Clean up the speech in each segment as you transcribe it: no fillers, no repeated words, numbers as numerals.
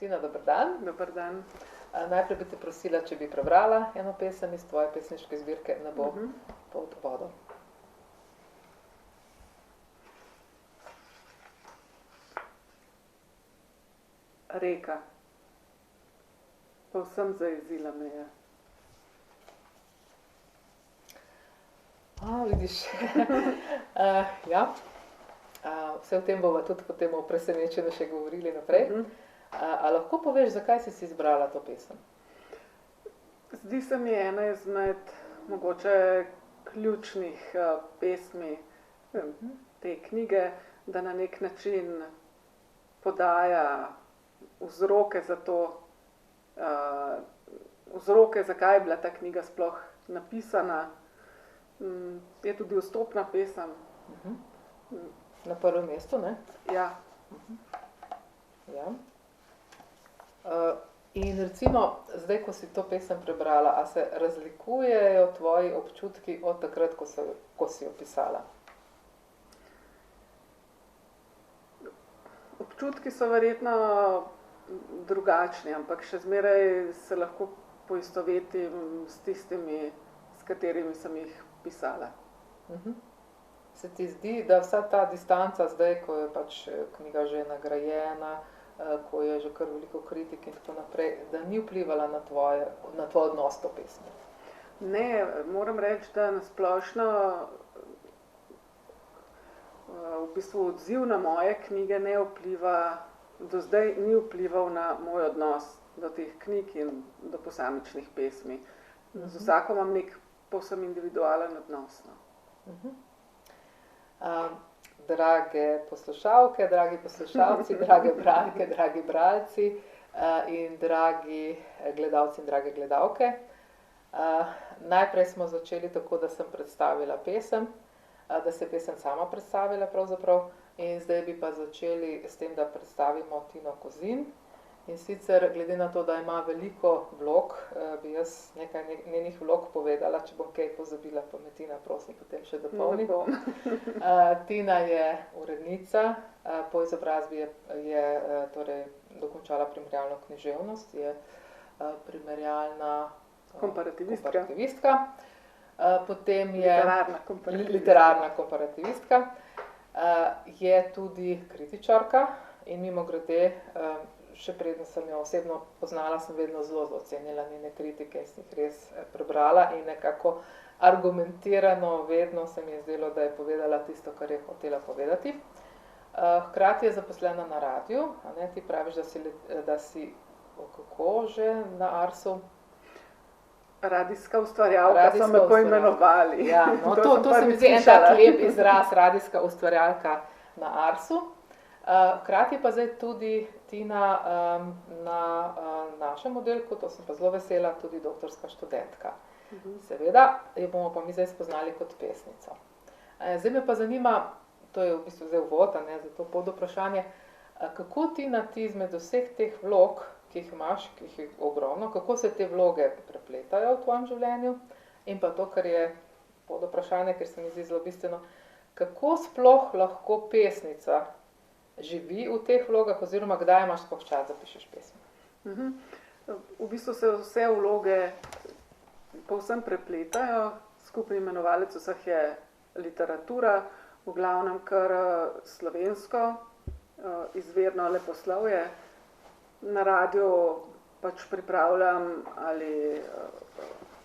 Tina, dober dan. Dober dan. Najprej bi te prosila, če bi prebrala eno pesem iz tvoje pesniške zbirke Nebo pod vodo. Reka. Povsem zajezila me je. Vidiš. Ja. Vse o tem bomo tudi potem o presenečenju še govorili naprej. A lahko poveš, zakaj si izbrala to pesem? Zdi se mi ena izmed mogoče ključnih pesmi te knjige, da na nek način podaja vzroke za to, vzroke, zakaj je bila ta knjiga sploh napisana. Je tudi vstopna pesem. Na prvem mestu, ne? Ja. Ja. In recimo, zdaj, ko si to pesem prebrala, a se razlikujejo tvoji občutki od takrat, ko si jo pisala? Občutki so verjetno drugačni, ampak še zmeraj se lahko poistovetim s tistimi, s katerimi sem jih pisala. Se ti zdi, da vsa ta distanca zdaj, ko je pač knjiga že nagrajena, ko je že kar veliko kritik in tako naprej, da ni vplivala na tvoj odnos do pesmi? Ne, moram reči, da na splošno v bistvu odziv na moje knjige ne vpliva, do zdaj ni vplival na moj odnos do teh knjig in do posamičnih pesmi. Z vsako imam nek povsem individualen odnos. Drage poslušalke, dragi poslušalci, drage bralke, dragi bralci in dragi gledalci in drage gledalke. Najprej smo začeli tako, da sem predstavila pesem, da se je pesem sama predstavila pravzaprav, in zdaj bi pa začeli s tem, da predstavimo Tino Kozin. In sicer, glede na to, da ima veliko vlog, bi jaz nekaj njenih vlog povedala, če bom kaj pozabila, pa me Tina, prosim, potem še dopolni. Tina je urednica, po izobrazbi je torej dokončala primerjalno književnost, je primerjalna komparativistka. Potem je literarna komparativistka. Je tudi kritičarka in mimogrede, še preden sem jo osebno poznala, sem vedno zelo ocenila njene kritike, sem jih res prebrala in nekako argumentirano vedno se mi je zdelo, da je povedala tisto, kar je hotela povedati. Hkrati je zaposlena na radiu, ti praviš, da si kako že na Arsu? Radijska ustvarjalka so me poimenovali. Ja, no, to se mi zdi en tak lep izraz, radijska ustvarjalka na Arsu. Hkrati pa zdaj tudi Tina na našem oddelku, to sem pa zelo vesela, tudi doktorska študentka. Seveda, jo bomo pa mi zdaj spoznali kot pesnico. Zdaj me pa zanima, to je v bistvu zdaj uvod, za to podvprašanje, kako Tina ti izmed vseh teh vlog, ki jih imaš, ki jih je ogromno, kako se te vloge prepletajo v tvojem življenju, in pa to, kar je podvprašanje, ker se mi zdi zelo bistveno, kako sploh lahko pesnica živi v teh vlogah, oziroma kdaj imaš sploh čas, da pišeš pesmi? V bistvu se vse vloge povsem prepletajo, skupni imenovalec vseh je literatura, v glavnem kar slovensko, izvirno leposlovje. Na radiu pač pripravljam ali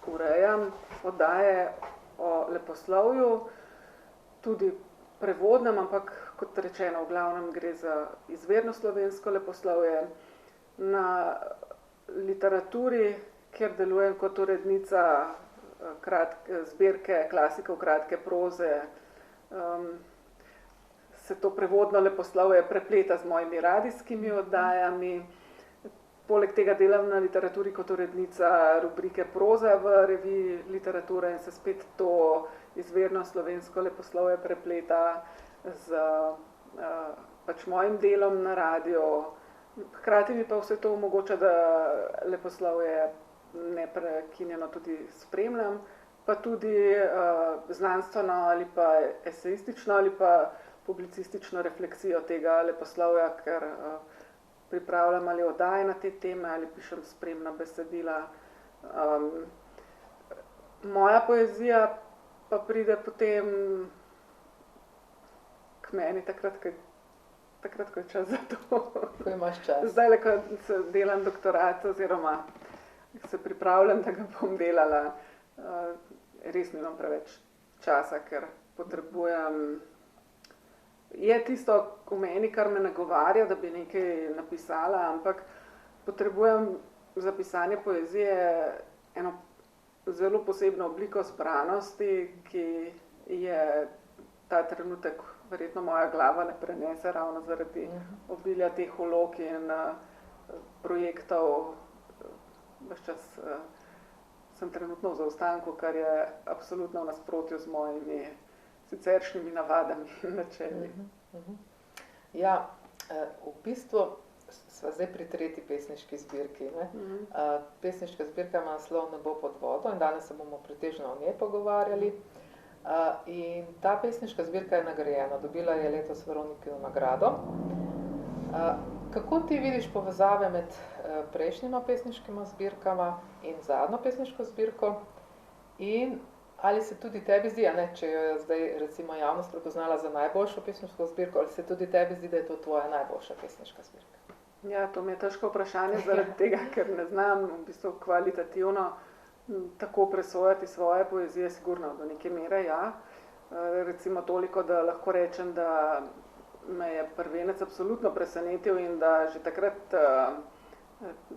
urejam oddaje o leposlovju, tudi prevodnem, ampak kot rečeno, v glavnem gre za izvirno slovensko leposlovje. Na literaturi, kjer delujem kot urednica zbirke klasikov kratke proze, se to prevodno leposlovje prepleta z mojimi radijskimi oddajami. Poleg tega delam na literaturi kot urednica rubrike Proza v reviji Literatura in se spet to izvirno slovensko leposlovje prepleta z pač mojim delom na radiu. Hkrati mi pa vse to omogoča, da leposlovje neprekinjeno tudi spremljam, pa tudi znanstveno ali pa esejistično ali pa publicistično refleksijo tega leposlovja, ker pripravljam ali oddaje na te teme, ali pišem spremna besedila. Moja poezija pa pride potem k meni takrat, ko je čas za to. Ko imaš čas. Zdaj, ko delam doktorat oziroma se pripravljam, da ga bom delala, res nimam preveč časa, ker potrebujem. Je tisto v meni, kar me nagovarja, da bi nekaj napisala, ampak potrebujem za pisanje poezije eno zelo posebno obliko zbranosti, ki je ta trenutek verjetno moja glava ne prenese ravno zaradi obilja teh vlog in projektov. Ves čas sem trenutno v zaostanku, kar je absolutno v nasprotju z mojimi siceršnjimi navadami in načeli. Ja, v bistvu sva zdaj pri tretji pesniški zbirki. Pesniška zbirka ima naslov Nebo pod vodo in danes se bomo pretežno o njej pogovarjali. In ta pesniška zbirka je nagrajena, dobila je letos Veronikino nagrado. Kako ti vidiš povezave med prejšnjima pesniškima zbirkama in zadnjo pesniško zbirko? In ali se tudi tebi zdi, če jo je zdaj recimo javnost prepoznala za najboljšo pesniško zbirko, ali se tudi tebi zdi, da je to tvoja najboljša pesniška zbirka? Ja, to mi je težko vprašanje zaradi tega, ker ne znam v bistvu kvalitativno tako presojati svoje poezije, sigurno do neke mere, ja. Recimo toliko, da lahko rečem, da me je prvenec absolutno presenetil in da že takrat,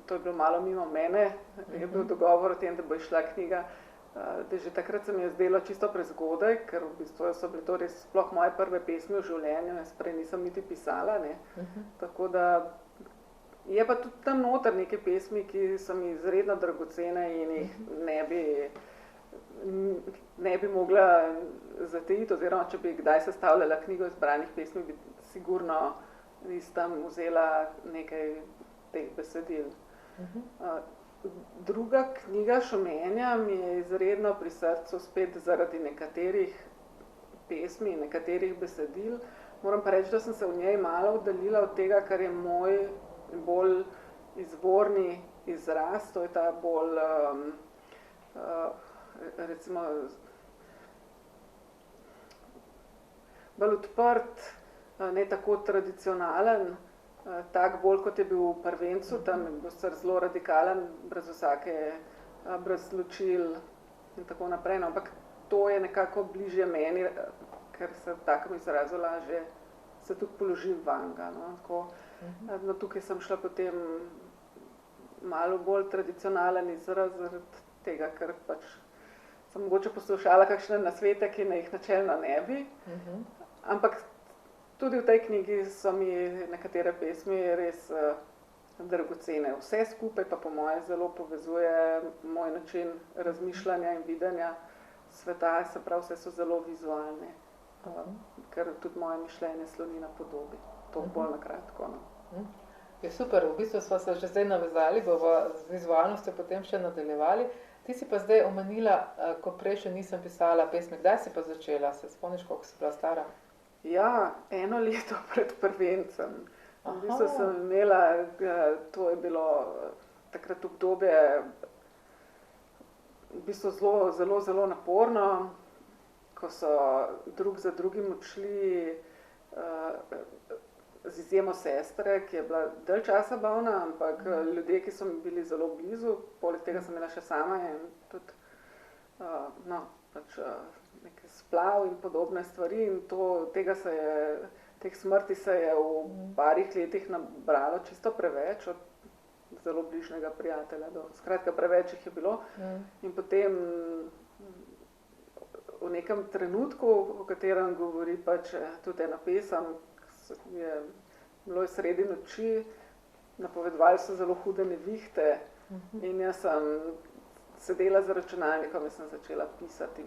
to je bilo malo mimo mene, je bil dogovor o tem, da bo išla knjiga, da že takrat se mi je zdelo čisto prezgodaj, ker v bistvu so bile to res sploh moje prve pesmi v življenju, jaz prej nisem niti pisala, ne. Tako da je pa tudi tam noter neke pesmi, ki so mi izredno dragocene in jih ne bi mogla zatejiti, oziroma če bi kdaj sestavljala knjigo izbranih pesmi, bi sigurno iz tam vzela nekaj teh besedil. Druga knjiga Šumenja mi je izredno pri srcu spet zaradi nekaterih pesmi, nekaterih besedil. Moram pa reči, da sem se v njej malo oddaljila od tega, kar je moj bolj izvorni izraz, to je ta bolj, recimo, bolj odprt, ne tako tradicionalen, tak bolj kot je bil v prvencu, tam je bil zelo radikalen, brez ločil in tako naprej, no, ampak to je nekako bližje meni, ker se v takem izrazu lažje se tudi položim vanga, no, tako. No, tukaj sem šla potem malo bolj tradicionalen izraz zaradi tega, ker pač sem mogoče poslušala kakšne nasvete, ki ne jih načelno ne bi, ampak tudi v tej knjigi so mi nekatere pesmi res dragocene. Vse skupaj pa po moje zelo povezuje moj način razmišljanja in videnja sveta, se pravi, vse so zelo vizualne, ker tudi moje mišljenje sloni na podobi. To bolj na kratko. No. Je super, v bistvu smo se že zdaj navezali, bomo z vizualnostjo potem še nadaljevali. Ti si pa zdaj omenila, ko prej še nisem pisala pesmi, kdaj si pa začela? Se spomniš, koliko si bila stara? Ja, 1 leto pred prvencem. V bistvu sem imela, to je bilo takrat obdobje v bistvu zelo naporno, ko so drug za drugim odšli, z izjemo sestre, ki je bila dalj časa bolna, ampak ljudje, ki so mi bili zelo blizu, poleg tega sem imela še sama in tudi nekaj splav in podobne stvari in teh smrti se je v parih letih nabralo čisto preveč od zelo bližnjega prijatelja. Skratka, preveč jih je bilo in potem v nekem trenutku, o katerem govori pač tudi ena pesem, je bilo sredi noči, napovedovali so zelo hude nevihte in jaz sem sedela za računalnikom in sem začela pisati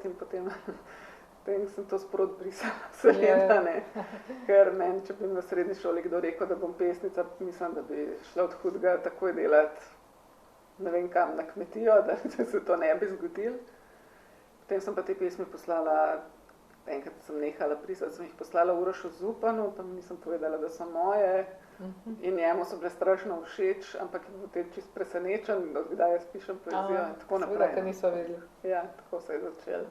in potem sem to sprot brisala, seveda, ne. Ker meni, če bi mi v srednji šoli kdo rekel, da bom pesnica, mislim, da bi šla od hudega takoj delati ne vem kam na kmetijo, da se to ne bi zgodilo. Potem sem pa te pesmi poslala enkrat sem nehala pisati, sem jih poslala Urošu Zupanu, pa mi nisem povedala, da so moje. In njemu so bile strašno všeč, ampak je bil potem čist presenečen, kdaj jaz pišem poezijo in tako naprej. Seveda, ker niso vedeli. Ja, tako se je začelo.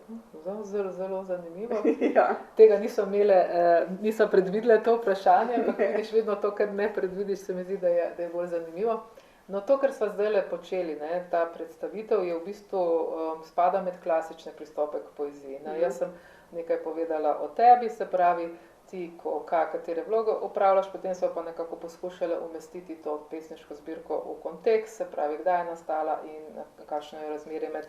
Zelo, zelo zanimivo. Ja. Tega niso predvidele to vprašanje, ampak vidiš vedno to, kar ne predvidiš, se mi zdi, da je bolj zanimivo. No, to, kar sva zdajle počeli, ne, ta predstavitev je v bistvu spada med klasične pristope k poeziji. Jaz sem nekaj povedala o tebi, se pravi, ti, katere vlogo upravljaš, potem so pa nekako poskušale umestiti to pesniško zbirko v kontekst, se pravi, kdaj je nastala in kakšno je razmerje med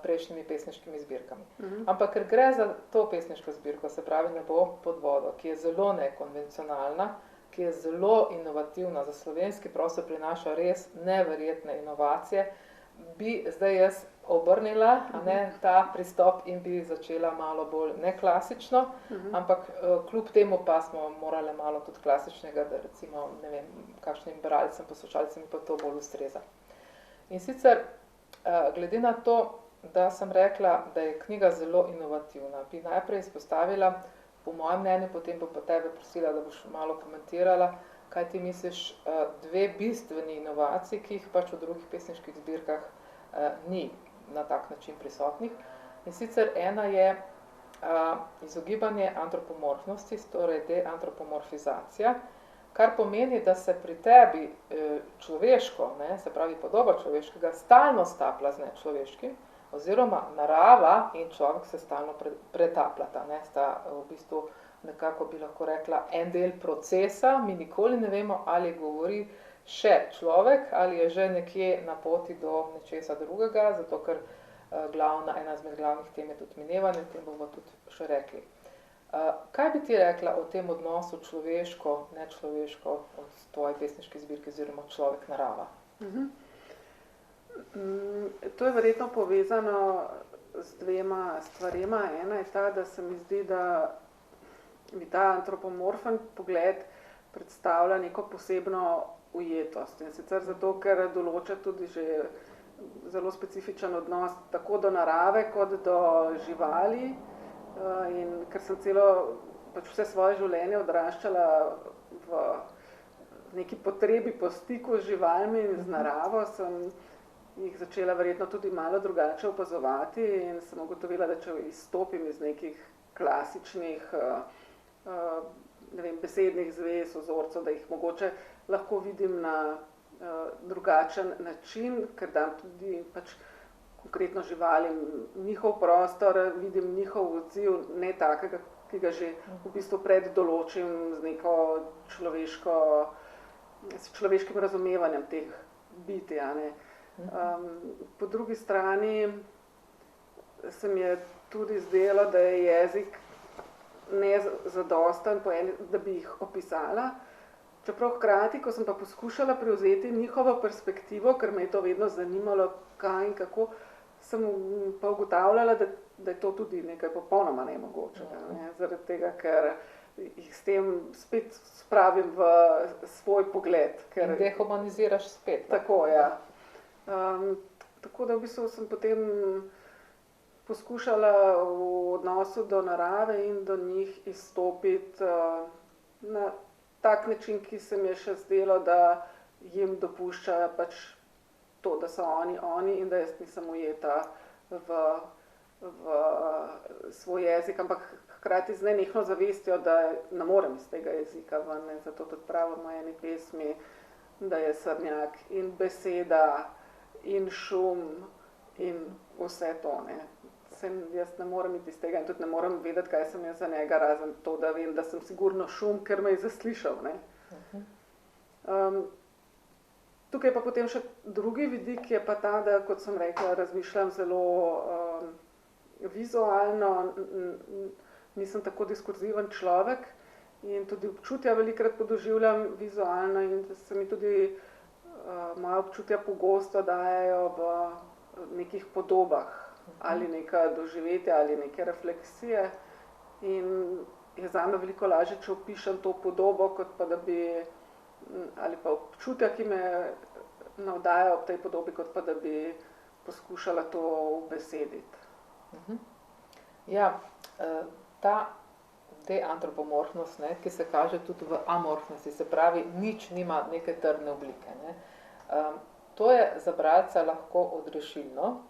prejšnjimi pesniškimi zbirkami. Ampak ker gre za to pesniško zbirko, se pravi Nebo pod vodo, ki je zelo nekonvencionalna, ki je zelo inovativna, za slovenski prostor prinaša res neverjetne inovacije, bi zdaj jaz obrnila ta pristop in bi začela malo bolj neklasično, ampak kljub temu pa smo morali malo tudi klasičnega, da recimo, ne vem, kakšnim bralcem, poslušalcem pa to bolj ustreza. In sicer, glede na to, da sem rekla, da je knjiga zelo inovativna, bi najprej izpostavila, po mojem mnenju, potem bo pa tebe prosila, da boš malo komentirala, kaj ti misliš, dve bistveni inovaciji, ki jih pač v drugih pesniških zbirkah ni na tak način prisotnih. In sicer ena je izogibanje antropomorfnosti, torej deantropomorfizacija, kar pomeni, da se pri tebi človeško, se pravi podoba človeškega, stalno stapla z nečloveškim, oziroma narava in človek se stalno pretapljata. Sta v bistvu nekako bi lahko rekla en del procesa, mi nikoli ne vemo, ali govori še človek, ali je že nekje na poti do nečesa drugega, zato ker ena izmed glavnih tem je tudi minevanje, o tem bomo tudi še rekli. Kaj bi ti rekla o tem odnosu človeško, nečloveško v tvoji pesniški zbirki oziroma človek-narava? To je verjetno povezano z dvema stvarema. Ena je ta, da se mi zdi, da mi ta antropomorfen pogled predstavlja neko posebno ujetost. In sicer zato, ker določa tudi že zelo specifičen odnos tako do narave kot do živali. In ker sem vse svoje življenje odraščala v neki potrebi po stiku z živalmi in z naravo, sem jih začela verjetno tudi malo drugače opazovati in sem ugotovila, da če izstopim iz nekih klasičnih besednih zvez, vzorcev, da jih mogoče lahko vidim na drugačen način, ker dam tudi konkretno živalim njihov prostor, vidim njihov odziv, ne takega, ki ga že v bistvu preddoločim z neko človeškim razumevanjem teh bitij. Po drugi strani se mi je tudi zdelo, da je jezik nezadosten, da bi jih opisala. Čeprav hkrati, ko sem pa poskušala prevzeti njihovo perspektivo, ker me je to vedno zanimalo, kaj in kako, sem pa ugotavljala, da je to tudi nekaj popolnoma nemogočega. Zaradi tega, ker jih s tem spet spravim v svoj pogled. In dehumaniziraš spet. Tako, ja. Tako da v bistvu sem potem poskušala v odnosu do narave in do njih izstopiti na tak način, ki se mi je še zdelo, da jim dopušča to, da so oni in da jaz nisem ujeta v svoj jezik, ampak hkrati z nenehno zavestjo, da ne morem iz tega jezika ven. Zato tudi pravim v eni pesmi, da je srnjak in beseda in šum in vse to. Jaz ne morem iti iz tega in tudi ne morem vedeti, kaj sem jaz za njega, razen to, da vem, da sem sigurno šum, ker me je zaslišal. Tukaj pa potem še drugi vidik je pa ta, da, kot sem rekla, razmišljam zelo vizualno, nisem tako diskurziven človek in tudi občutja velikrat podoživljam vizualno in da se mi tudi moja občutja pogosto dajejo v nekih podobah ali neka doživetja ali neke refleksije in je zame veliko lažje, če opišem to podobo, kot pa da bi, ali pa občutja, ki me navdajajo ob tej podobi, kot pa da bi poskušala to ubesediti. Ja, ta deantropomorfnost, ne, ki se kaže tudi v amorfnosti, se pravi, nič nima neke trdne oblike. Ne. To je za bralca lahko odrešilno,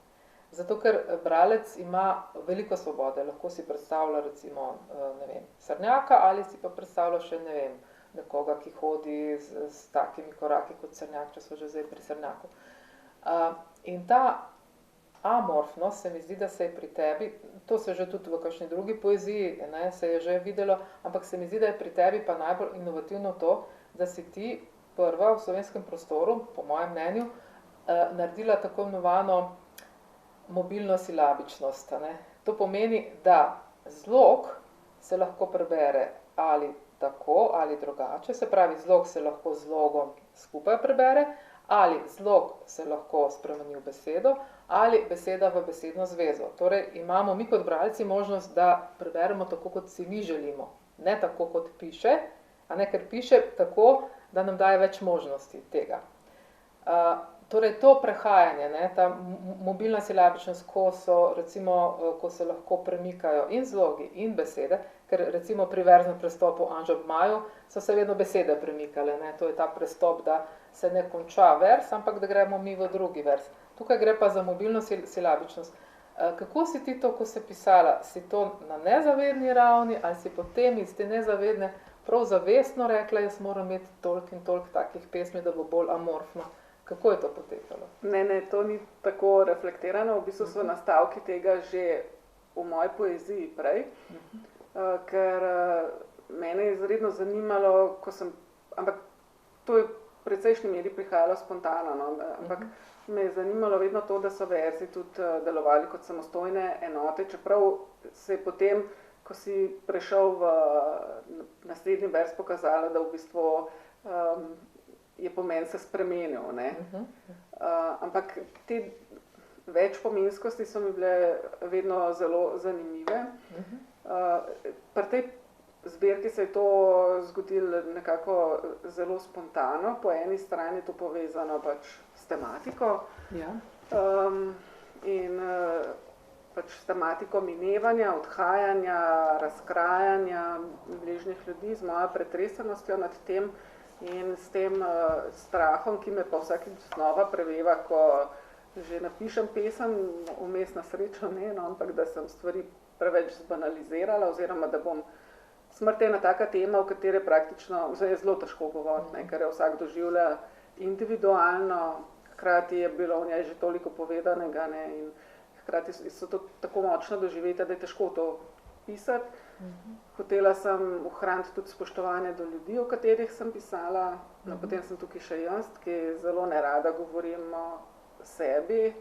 zato ker bralec ima veliko svobode, lahko si predstavlja recimo, ne vem, srnjaka ali si pa predstavlja še, ne vem, nekoga, ki hodi s takimi koraki kot srnjak, če so že zdaj pri srnjaku. In ta amorfnost se mi zdi, da se je pri tebi, to se že tudi v kakšni drugi poeziji, ne, se je že videlo, ampak se mi zdi, da je pri tebi pa najbolj inovativno to, da si ti prva v slovenskem prostoru, po mojem mnenju, naredila tako imenovano mobilno silabičnost. Ne. To pomeni, da zlog se lahko prebere ali tako ali drugače, se pravi, zlog se lahko z zlogom skupaj prebere, ali zlog se lahko spremeni v besedo, ali beseda v besedno zvezo. Torej, imamo mi kot bralci možnost, da preberemo tako, kot si mi želimo, ne tako, kot piše, a ne, ker piše tako, da nam daje več možnosti tega. Torej, to prehajanje, ne, ta mobilna silabičnost, ko se lahko premikajo in zlogi in besede, ker recimo pri verznem prestopu Anža ob maju so se vedno besede premikale, ne, to je ta prestop, da se ne konča vers, ampak da gremo mi v drugi vers. Tukaj gre pa za mobilno silabičnost. Kako si ti to, ko si pisala, si to na nezavedni ravni ali si potem iz te nezavedne prav zavestno rekla, jaz moram imeti toliko in toliko takih pesmi, da bo bolj amorfno? Kako je to potekalo? Ne, to ni tako reflektirano, v bistvu so nastavki tega že v moji poeziji prej, ker mene je izredno zanimalo, ampak to je v precejšnji meri prihajalo spontano, no, ampak me je zanimalo vedno to, da so verzi tudi delovali kot samostojne enote, čeprav se je potem, ko si prešel v naslednji vers, pokazalo, da v bistvu je pomen se spremenil. Ne? Ampak te večpomenskosti so mi bile vedno zelo zanimive. Pri tej zbirki se je to zgodilo nekako zelo spontano. Po eni strani je to povezano pač s tematiko, ja. In pač s tematiko minevanja, odhajanja, razkrajanja bližnjih ljudi, z mojo pretresenostjo nad tem in s tem strahom, ki me pa vsakič znova preveva, ko že napišem pesem, vmes na srečo ne, no, ampak da sem stvari preveč zbanalizirala, oziroma da bom smrt je ena taka tema, o kateri praktično je zelo težko govoriti, ker jo vsak doživlja individualno, hkrati je bilo v njej že toliko povedanega, ne, in hkrati so to tako močno doživeti, da je težko to pisati. Hotela sem ohraniti tudi spoštovanje do ljudi, o katerih sem pisala, no, potem sem tukaj še jaz, ki zelo nerada govorim o sebi,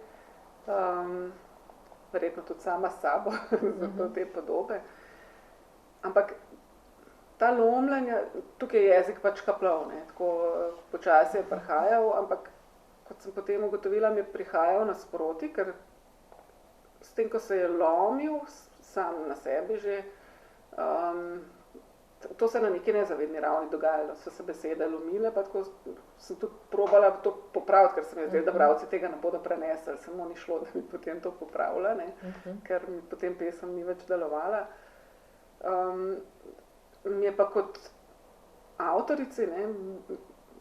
verjetno tudi sama s sabo, zato te podobe. Ampak ta lomljenja, tukaj je jezik pač kaplal, ne, tako počasi je prihajal, ampak kot sem potem ugotovila, mi je prihajal nasproti, ker s tem, ko se je lomil sam na sebi že, to se na neki nezavedni ravni dogajalo, so se besede lomile, pa tako sem tudi probala to popraviti, ker se mi je zdelo, da bralci tega ne bodo prenesli, samo ni šlo, da bi potem to popravila, ne, ker mi potem pesem ni več delovala. Mi je pa kot avtorici, ne,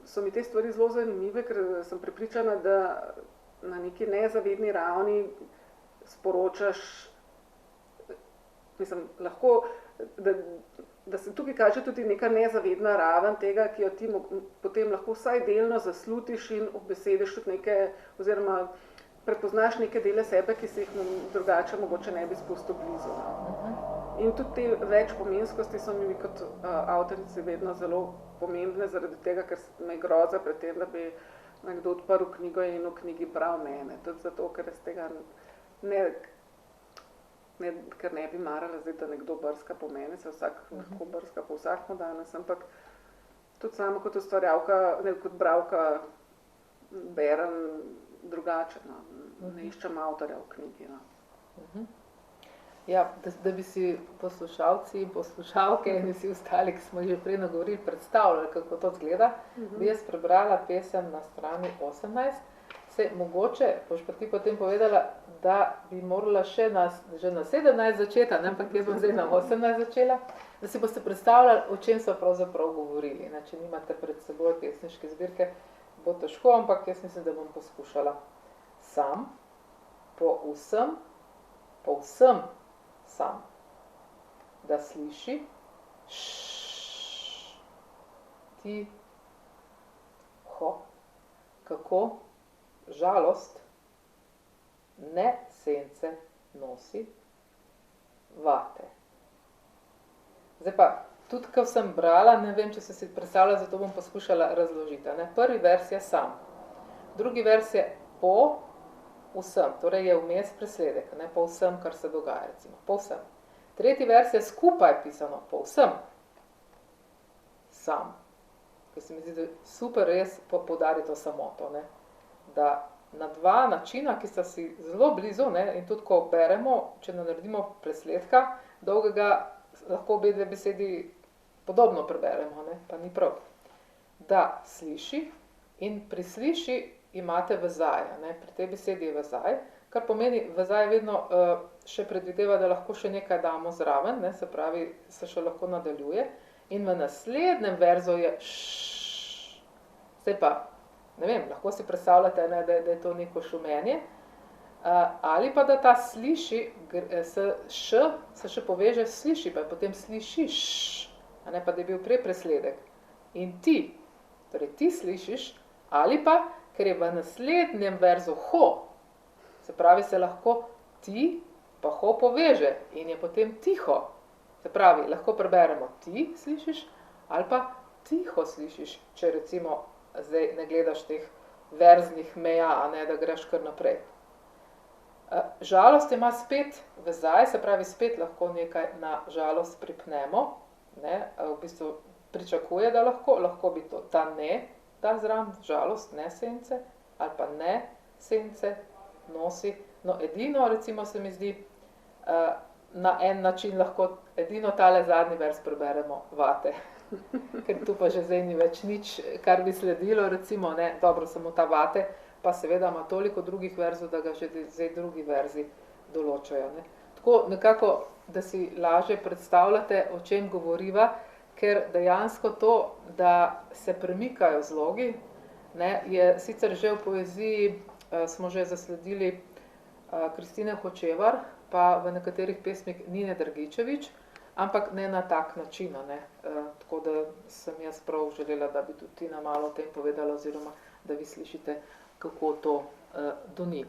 so mi te stvari zelo zanimive, ker sem prepričana, da na neki nezavedni ravni sporočaš, mislim, lahko, da se tukaj kaže tudi neka nezavedna raven tega, ki jo ti potem lahko vsaj delno zaslutiš in obesediš tudi neke, oziroma prepoznaš neke dele sebe, ki si jih drugače mogoče ne bi spustil blizu. In tudi te večpomenskosti so mi kot avtorici vedno zelo pomembne, zaradi tega, ker me je groza pred tem, da bi nekdo odprl knjigo in v knjigi bral mene. Tudi zato, ker jaz tega ker ne bi marala zdaj, da nekdo brska po mene, se vsak lahko brska po vsakmu danes, ampak tudi samo kot ustvarjalka, ne kot bralka berem drugače, no. Ne iščem avtorja v knjigi. No. Ja, da bi si poslušalci in poslušalke in vsi ostali, ki smo že prej nagovorili, predstavljali, kako to izgleda, bi jaz prebrala pesem na strani 18, Sej, mogoče, boš pa ti potem povedala, da bi morala že na 17 začeti, ne? Ampak jaz bom zdaj na 18 začela, da si boste predstavljali, o čem so pravzaprav govorili. Če nimate pred seboj pesniške zbirke, bo težko, ampak jaz mislim, da bom poskušala. Sam, povsem sam, da sliši tiho, kako žalost ne sence nosi vate. Zdaj pa, tudi ko sem brala, ne vem, če si predstavljala, zato bom poskušala razložiti. Prvi vers je sam, drugi vers je po vsem, torej je vmes presledek, po vsem, kar se dogaja, recimo, po vsem. Tretji vers je skupaj pisano, po vsem, sam. Ker se mi zdi, da super res poudari to samoto, da na dva načina, ki sta si zelo blizu, in tudi ko beremo, če naredimo presledka dolgega, lahko obe dve besedi podobno preberemo, pa ni prav. Da sliši in pri sliši imate vezaj, pri tej besedi je vezaj, kar pomeni, vezaj vedno še predvideva, da lahko še nekaj damo zraven, se pravi, se še lahko nadaljuje. In v naslednjem verzu je Zdaj pa, ne vem, lahko si predstavljate, da je to neko šumenje, ali pa da ta sliši, se še poveže sliši, pa potem slišiš, pa da je bil prej presledek. In ti, torej ti slišiš, ali pa, ker je v naslednjem verzu ho, se pravi, se lahko ti pa ho poveže in je potem tiho. Se pravi, lahko preberemo ti slišiš ali pa tiho slišiš, če recimo zdaj ne gledaš teh verznih meja, da greš kar naprej. Žalost ima spet vezaj, se pravi, spet lahko nekaj na žalost pripnemo, v bistvu pričakuje, da lahko bi to ta ne dal zraven, žalost, ne sence, ali pa ne sence nosi. No, edino, recimo, se mi zdi, na en način lahko edino tale zadnji vers preberemo vate. Ker tu pa že zdaj ni več nič, kar bi sledilo, recimo, dobro, samo ta vate, pa seveda ima toliko drugih verzov, da ga že zdaj drugi verzi določajo. Tako nekako, da si lažje predstavljate, o čem govoriva, ker dejansko to, da se premikajo zlogi, je sicer že v poeziji, smo že zasledili Kristine Hočevar, pa v nekaterih pesmih Nine Dragičevič, ampak ne na tak način. Tako da sem jaz prav želela, da bi tudi Tina malo o tem povedala, oziroma da vi slišite, kako to doni.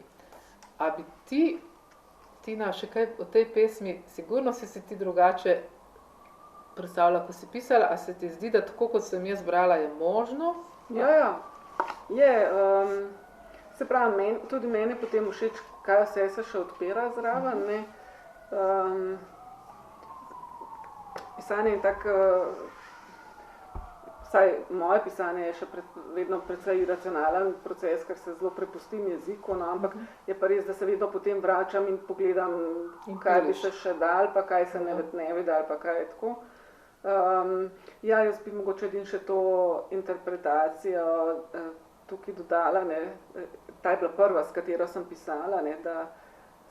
A bi ti, Tina, še kaj o tej pesmi, sigurno si ti drugače predstavljala, ko si pisala, a se ti zdi, da tako, kot sem jaz brala, je možno? Ja, je. Se pravi, tudi meni potem všeč, kaj vse se še odpira zraven. Pisanje je tako, vsaj moje pisanje je še vedno precej iracionalen proces, ker se zelo prepustim jeziku, ampak je pa res, da se vedno potem vračam in pogledam, kaj bi se še dal, pa kaj se ne bi dal, pa kaj je tako. Jaz bi mogoče edin še to interpretacijo tukaj dodala, ta je bila prva, s katero sem pisala, da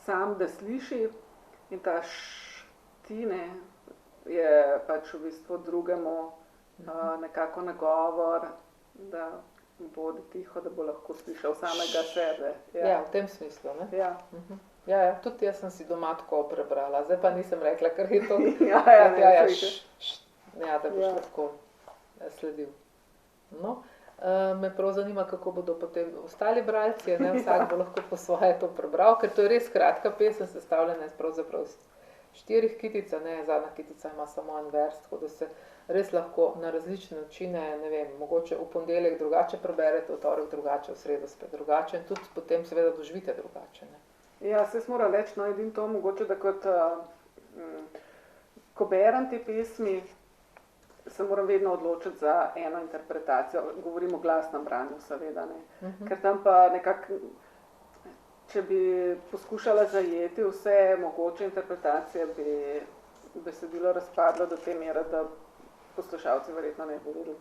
sam, da sliši, in ta ti, je pač v bistvu drugemu nekako nagovor, da bodi tiho, da bo lahko slišal samega sebe. Ja, v tem smislu, Ja. Ja, tudi jaz sem si doma tako prebrala, zdaj pa nisem rekla, ker je to, da boš lahko sledil. No, me prav zanima, kako bodo potem ostali bralci, vsak bo lahko po svoje to prebral, ker to je res kratka pesem, sestavljena je pravzaprav iz 4 kitic, zadnja kitica ima samo en vers, tako da se res lahko na različne načine, mogoče v ponedeljek drugače preberete, v torek drugače, v sredo spet drugače in tudi potem seveda doživite drugače. Ja, se moram reči, edin to mogoče, da kot ko berem te pesmi, se moram vedno odločiti za eno interpretacijo, govorim o glasnem branju, seveda, ker tam pa nekako, če bi poskušala zajeti vse mogoče interpretacije, bi besedilo razpadlo do te mere, da poslušalci verjetno ne bi vedeli,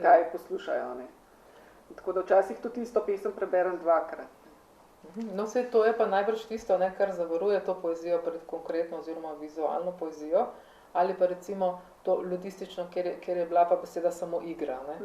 kaj poslušajo. Tako da včasih tudi isto pesem preberem dvakrat. No, vse to je pa najbrž tisto, ne, kar zavaruje to poezijo pred konkretno oziroma vizualno poezijo, ali pa recimo to ludistično, kjer je bila pa beseda samo igra. Ne?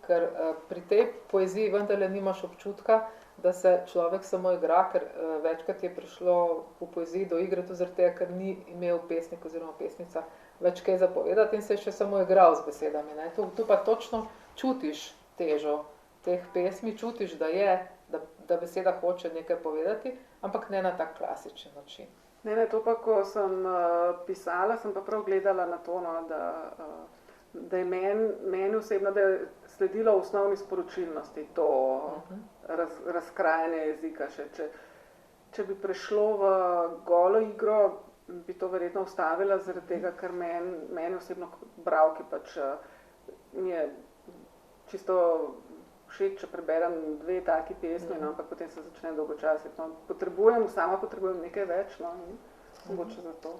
Ker pri tej poeziji vendarle nimaš občutka, da se človek samo igra, ker večkrat je prišlo v poeziji do igre, tudi zaradi tega, ker ni imel pesnik oziroma pesnica več kaj zapovedati in se je še samo igral z besedami. Ne? Tu pa točno čutiš težo teh pesmi, čutiš, da beseda hoče nekaj povedati, ampak ne na tak klasičen način. Ne, to pa, ko sem pisala, sem pa prav gledala na to, no, da je meni osebno, da je sledilo osnovni sporočilnosti, to razkrajanje jezika. Če bi prešlo v golo igro, bi to verjetno ustavila, zaradi tega, ker meni osebno bralki pač mi je čisto všeč, če preberem 2 taki pesmi, no, ampak potem se začne dolgočasiti. No. Sama potrebujem nekaj več, no, in mogoče za to.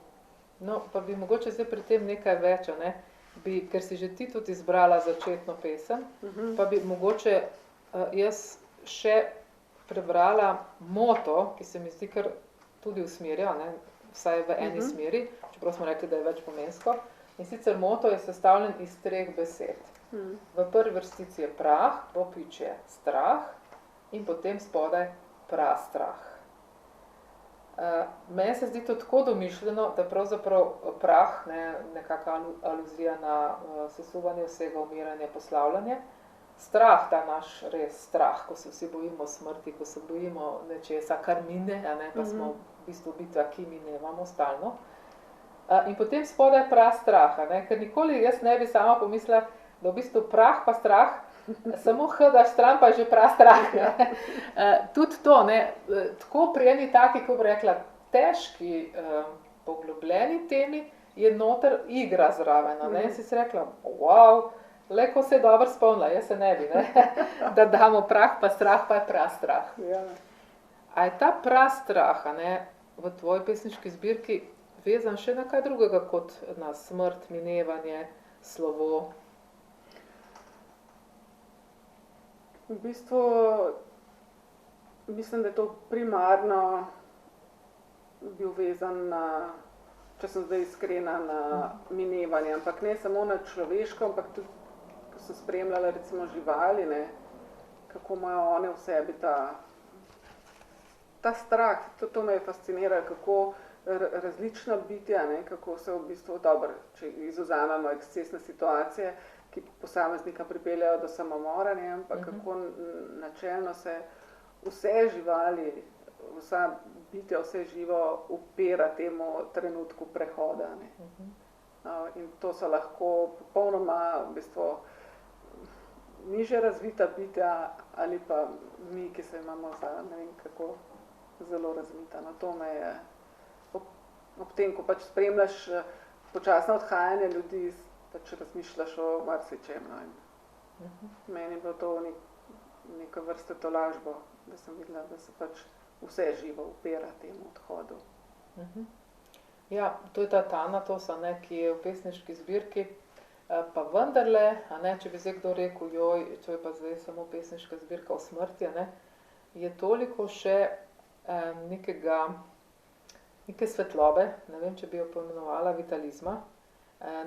No, pa bi mogoče zdaj pri tem nekaj več, ne? Ker si že ti tudi izbrala začetno pesem, pa bi mogoče jaz še prebrala moto, ki se mi zdi kar tudi usmerja, ne? Vsaj v eni smeri, čeprav smo rekli, da je več pomensko. In sicer moto je sestavljen iz 3 besed. V prvi vrstici je prah, popič je strah in potem spodaj prastrah. Meni se zdi to tako domišljeno, da pravzaprav prah, nekaka aluzija na sesuvanje vsega, umiranje, poslavljanje. Strah, ta naš res strah, ko se vsi bojimo smrti, ko se bojimo nečesa, kar mine, pa smo v bistvu bitva, ki minevamo stalno. In potem spodaj prastrah, ker nikoli jaz ne bi sama pomislila, da v bistvu prah pa strah, samo daš stran pa je že prastrah. Tudi to, tako pri eni taki, ko bi rekla, težki, poglobljeni temi, je noter igra zraven. Si si rekla, wow, le ko se je dobro spomnila, jaz se ne bi, da damo prah pa strah pa je prastrah. Ja. A je ta prastrah v tvoji pesniški zbirki vezan še na kaj drugega kot na smrt, minevanje, slovo? V bistvu mislim, da je to primarno bil vezan na, če sem zdaj iskrena, na minevanje, ampak ne samo na človeško, ampak tudi, ko sem spremljala recimo živali, kako imajo one v sebi ta strah, to me je fasciniralo, kako različna bitja, kako se v bistvu, dobro, če izvzamemo ekscesne situacije, ki posameznika pripeljajo do samomora, ampak kako načelno se vse živali, vsa bitja, vse živo upira temu trenutku prehoda. In to so lahko popolnoma v bistvu nižje razvita bitja ali pa mi, ki se imamo za ne vem kako zelo razvita. To me je ob tem, ko pač spremljaš počasno odhajanje ljudi, pač razmišljaš o marsičem. Meni je bilo to neka vrste tolažbo, da sem videla, da se pač vse živo upira temu odhodu. Ja, to je ta Thanatos, ki je v pesniški zbirki, pa vendarle, če bi zdaj kdo rekel, joj, to je pa zdaj samo pesniška zbirka o smrti, je toliko še neke svetlobe, ne vem, če bi jo poimenovala vitalizma,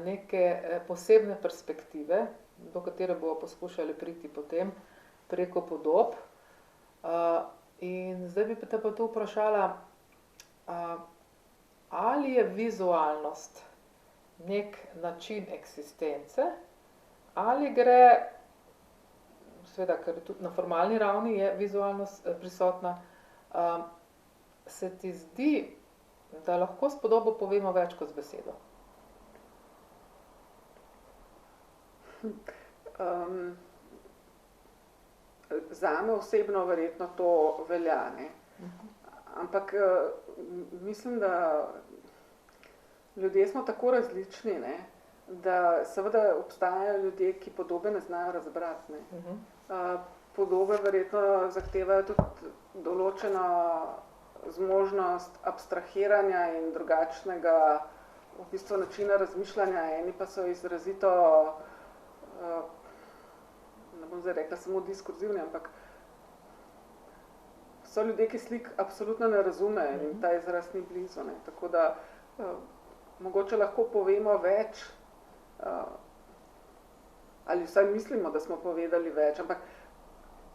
neke posebne perspektive, do katere bomo poskušali priti potem preko podob. In zdaj bi te pa tu vprašala, ali je vizualnost nek način eksistence, ali gre, seveda, ker tudi na formalni ravni je vizualnost prisotna, se ti zdi, da lahko s podobo povemo več kot z besedo? Zame osebno verjetno to velja, ampak mislim, da ljudje smo tako različni, da seveda obstajajo ljudje, ki podobe ne znajo razbrati. Podobe verjetno zahtevajo tudi določeno zmožnost abstrahiranja in drugačnega v bistvu načina razmišljanja. Eni pa so izrazito, ne bom bom zdaj rekla samo diskurzivni, ampak so ljudje, ki slik absolutno ne razumejo in ta izraz ni blizu. Ne. Tako da mogoče lahko povemo več, ali vsaj mislimo, da smo povedali več, ampak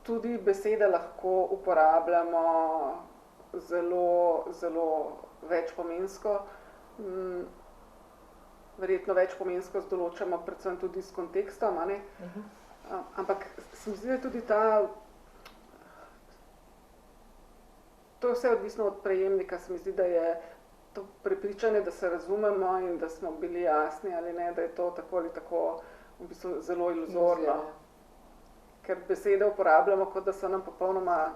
tudi besede lahko uporabljamo zelo, zelo večpomensko. Verjetno večpomenskost določamo predvsem tudi s kontekstom, a ne? Ampak se mi zdi, da tudi to je vse odvisno od prejemnika, se mi zdi, da je to prepričanje, da se razumemo in da smo bili jasni ali ne, da je to tako ali tako v bistvu zelo iluzorno. Ker besede uporabljamo, kot da so nam popolnoma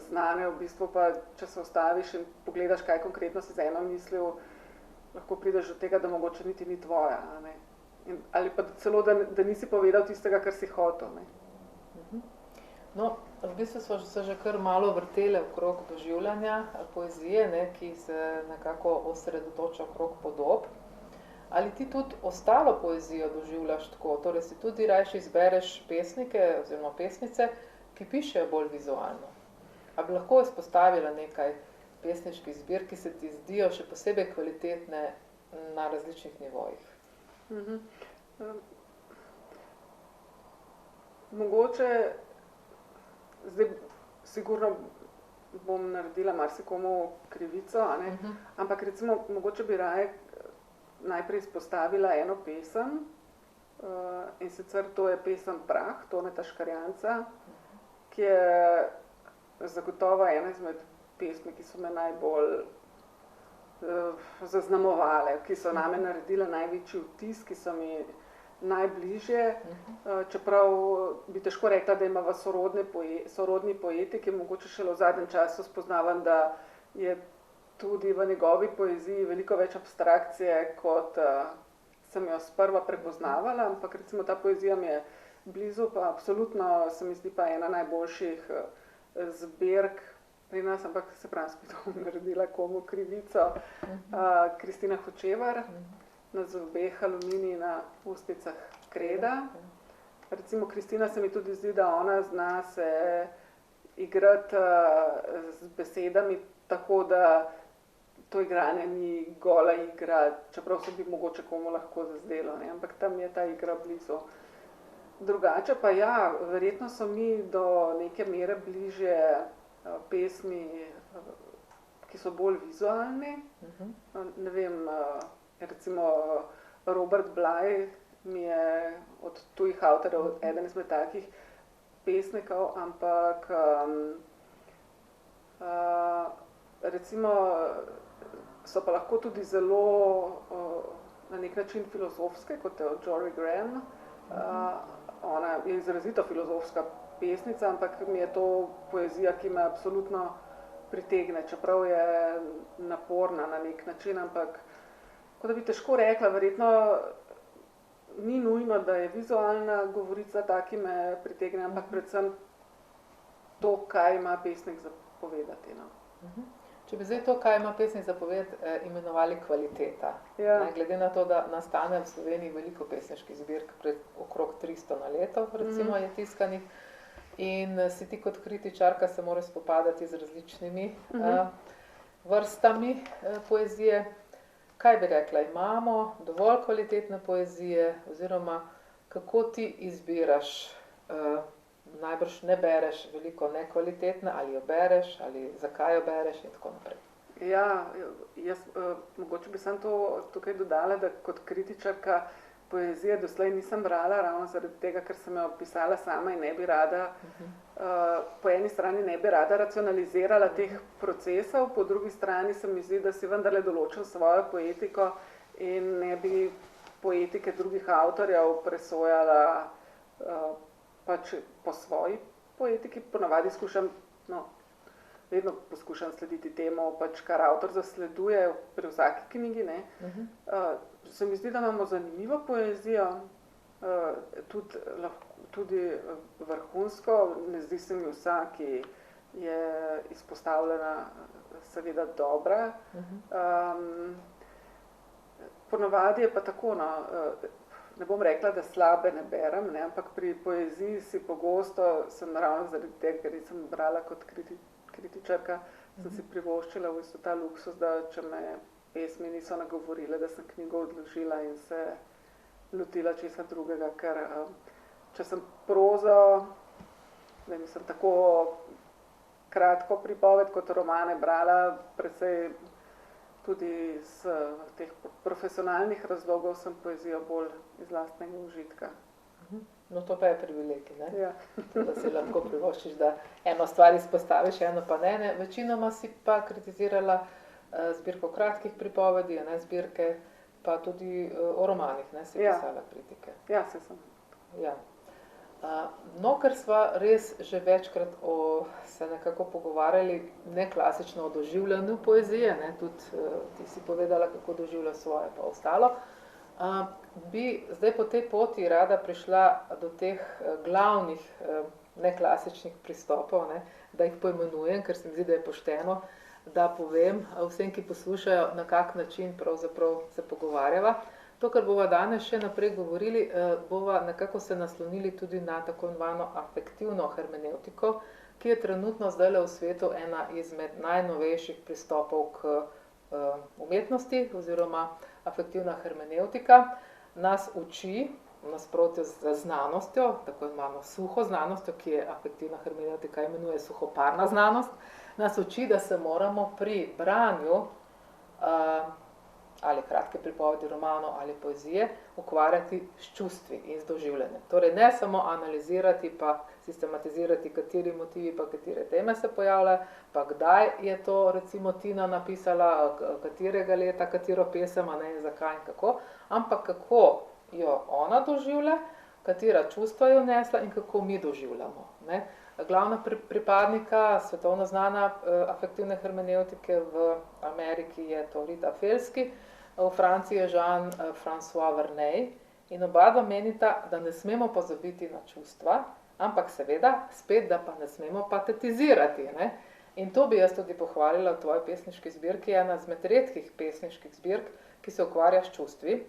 znane, v bistvu pa, če se ustaviš in pogledaš, kaj konkretno si z eno mislil, lahko prideš do tega, da mogoče niti ni tvoja. Ne? Ali pa celo, da nisi povedal tistega, kar si hotel. Ne? No, v bistvu smo se že kar malo vrtele okrog doživljanja poezije, ne, ki se nekako osredotoča okrog podob. Ali ti tudi ostalo poezijo doživljaš tako? Torej si tudi rajši izbereš pesnike oziroma pesnice, ki pišejo bolj vizualno? A bi lahko izpostavila nekaj pesniških zbirk, ki se ti zdijo še posebej kvalitetne na različnih nivojih? Mogoče, zdaj sigurno bom naredila marsikomu krivico, a ne? Ampak recimo mogoče bi raje najprej izpostavila eno pesem, in sicer to je pesem Prah, Toneta Škarjanca, ki je zagotovo ena izmed pesmi, ki so me najbolj zaznamovale, ki so name naredile največji vtis, ki so mi najbližje, čeprav bi težko rekla, da ima v sorodni poetiki, mogoče šele v zadnjem času spoznavam, da je tudi v njegovi poeziji veliko več abstrakcije, kot sem jo sprva prepoznavala, ampak recimo ta poezija mi je blizu, pa absolutno se mi zdi pa ena najboljših zbirk pri nas, ampak se pravi, spet bom naredila komu krivico, Kristina Hočevar, na zobeh aluminij, na ustnicah kreda. Recimo Kristina se mi tudi zdi, da ona zna se igrati z besedami tako, da to igranje ni gola igra, čeprav se bi mogoče komu lahko zazdelo, ne? Ampak tam je ta igra blizu. Drugače pa ja, verjetno so mi do neke mere bližje pesmi, ki so bolj vizualne. Ne vem, recimo Robert Bly mi je od tujih avtorjev eden izmed takih pesnikov, ampak recimo so pa lahko tudi zelo na nek način filozofske, kot je Jory Graham. Ona je izrazito filozofska pesnica, ampak mi je to poezija, ki me absolutno pritegne, čeprav je naporna na nek način, ampak kot da bi težko rekla, verjetno ni nujno, da je vizualna govorica ta, ki me pritegne, ampak predvsem to, kaj ima pesnik za povedati. No. Če bi zdaj to, kaj ima pesnik za povedati, imenovali kvaliteta. Ja. Glede na to, da nastane v Sloveniji veliko pesniških zbirk, okrog 300 na leto, recimo, je tiskanih, in si ti kot kritičarka se moraš spopadati z različnimi vrstami poezije. Kaj bi rekla, imamo dovolj kvalitetne poezije, oziroma kako ti izbiraš, najbrž ne bereš veliko nekvalitetne, ali jo bereš, ali zakaj jo bereš in tako naprej. Ja, jaz mogoče bi samo to tukaj dodala, da kot kritičarka poezije doslej nisem brala, ravno zaradi tega, ker sem jo pisala sama in ne bi rada, po eni strani ne bi rada racionalizirala teh procesov, po drugi strani se mi zdi, da si vendarle določil svojo poetiko in ne bi poetike drugih avtorjev presojala pač po svoji poetiki. Ponavadi skušam, vedno poskušam slediti temu, pač kar avtor zasleduje pri vsaki knjigi, ne. Se mi zdi, da imamo zanimivo poezijo, tudi vrhunsko, ne zdi se mi vsa, ki je izpostavljena, seveda dobra. Ponavadi je pa tako, ne bom rekla, da slabe ne berem, ne, ampak pri poeziji si pogosto, sem ravno zaradi tega, ker sem brala kot kritičarka, sem si privoščila v bistvu ta luksus, da če me pesmi niso nagovorile, da sem knjigo odložila in se lotila česa drugega, ker če sem prozo, ne mislim, tako kratko pripoved kot romane brala, precej tudi iz teh profesionalnih razlogov sem poezijo bolj iz lastnega užitka. No, to pa je privilegij, ne? Ja. Da si lahko privoščiš, da eno stvar izpostaviš, eno pa ne. Večinoma si pa kritizirala zbirko kratkih pripovedi, zbirke, pa tudi o romanih, ne, si pisala kritike. Ja, se sem. Ja. No, ker sva res že večkrat se nekako pogovarjali neklasično o doživljanju poezije, ne, tudi ti si povedala, kako doživlja svoje pa ostalo, bi zdaj po tej poti rada prišla do teh glavnih neklasičnih pristopov, ne, da jih poimenujem, ker se mi zdi, da je pošteno, da povem vsem, ki poslušajo, na kak način pravzaprav se pogovarjava. To, kar bova danes še naprej govorili, bova nekako se naslonili tudi na tako imenovano afektivno hermeneutiko, ki je trenutno zdajle v svetu ena izmed najnovejših pristopov k umetnosti oziroma afektivna hermeneutika nas uči, v nasprotju z znanostjo, tako imenovano suho znanostjo, ki je afektivna hermeneutika imenuje suhoparna znanost, nas uči, da se moramo pri branju ali kratke pripovedi, romanov ali poezije, ukvarjati s čustvi in z doživljanjem. Torej ne samo analizirati pa sistematizirati, kateri motivi pa katere teme se pojavljajo, pa kdaj je to recimo Tina napisala, katerega leta, katero pesem, ne, zakaj in kako, ampak kako jo ona doživlja, katera čustva je vnesla in kako mi doživljamo, ne. Glavna pripadnika svetovno znana afektivne hermeneutike v Ameriki je to Rita Felski, v Franciji je Jean-François Verneuil in oba dva menita, da ne smemo pozabiti na čustva, ampak seveda spet, da pa ne smemo patetizirati, ne. In to bi jaz tudi pohvalila v tvoji pesniški zbirki, ena izmed redkih pesniških zbirk, ki se ukvarja s čustvi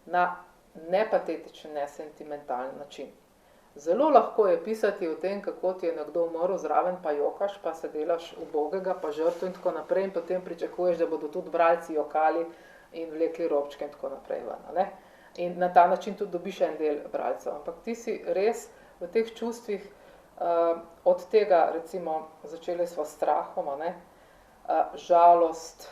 na nepatetičen, nesentimentalen način. Zelo lahko je pisati o tem, kako ti je nekdo umrl, zraven pa jokaš, pa se delaš ubogega, pa žrtvo in tako naprej in potem pričakuješ, da bodo tudi bralci jokali in vlekli robčke in tako naprej ven, ne. In na ta način tudi dobiš en del bralcev. Ampak ti si res v teh čustvih od tega, recimo, začeli sva s strahom, ne, žalost,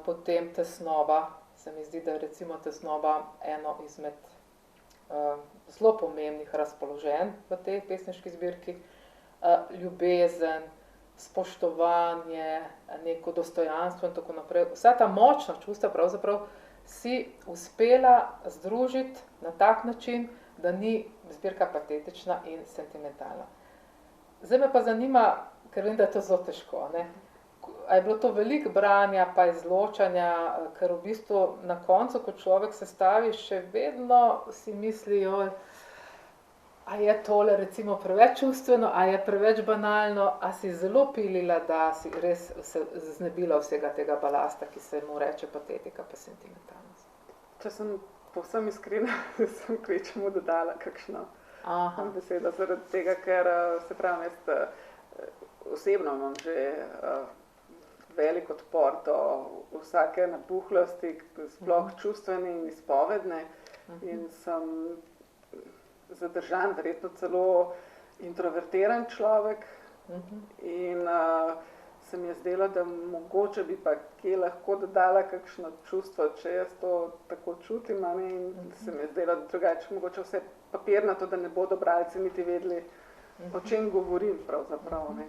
potem tesnoba, se mi zdi, da je recimo tesnoba eno izmed zelo pomembnih razpoloženj v tej pesniški zbirki, ljubezen, spoštovanje, neko dostojanstvo in tako naprej. Vsa ta močna čustva pravzaprav si uspela združiti na tak način, da ni zbirka patetična in sentimentalna. Zdaj me pa zanima, ker vem, da je to zelo težko, ne? A je bilo to veliko branja pa izločanja, ker v bistvu na koncu, ko človek sestavi, še vedno si misli, joj, a je tole recimo preveč čustveno, a je preveč banalno, a si zelo pilila, da si res se znebila vsega tega balasta, ki se mu reče patetika pa sentimentalnost. Če sem povsem iskrena, sem kvečemu dodala kakšno besedo, zaradi tega, ker se pravi, jaz osebno imam že velik odpor do vsake napuhlosti, sploh čustvene in izpovedne, in sem zadržan, verjetno celo introvertiran človek, in se mi je zdelo, da mogoče bi pa kje lahko dodala kakšno čustvo, če jaz to tako čutim, in se mi je zdelo, da drugače mogoče vse papirnato, da ne bodo bralci niti vedeli, o čem govorim pravzaprav, ne.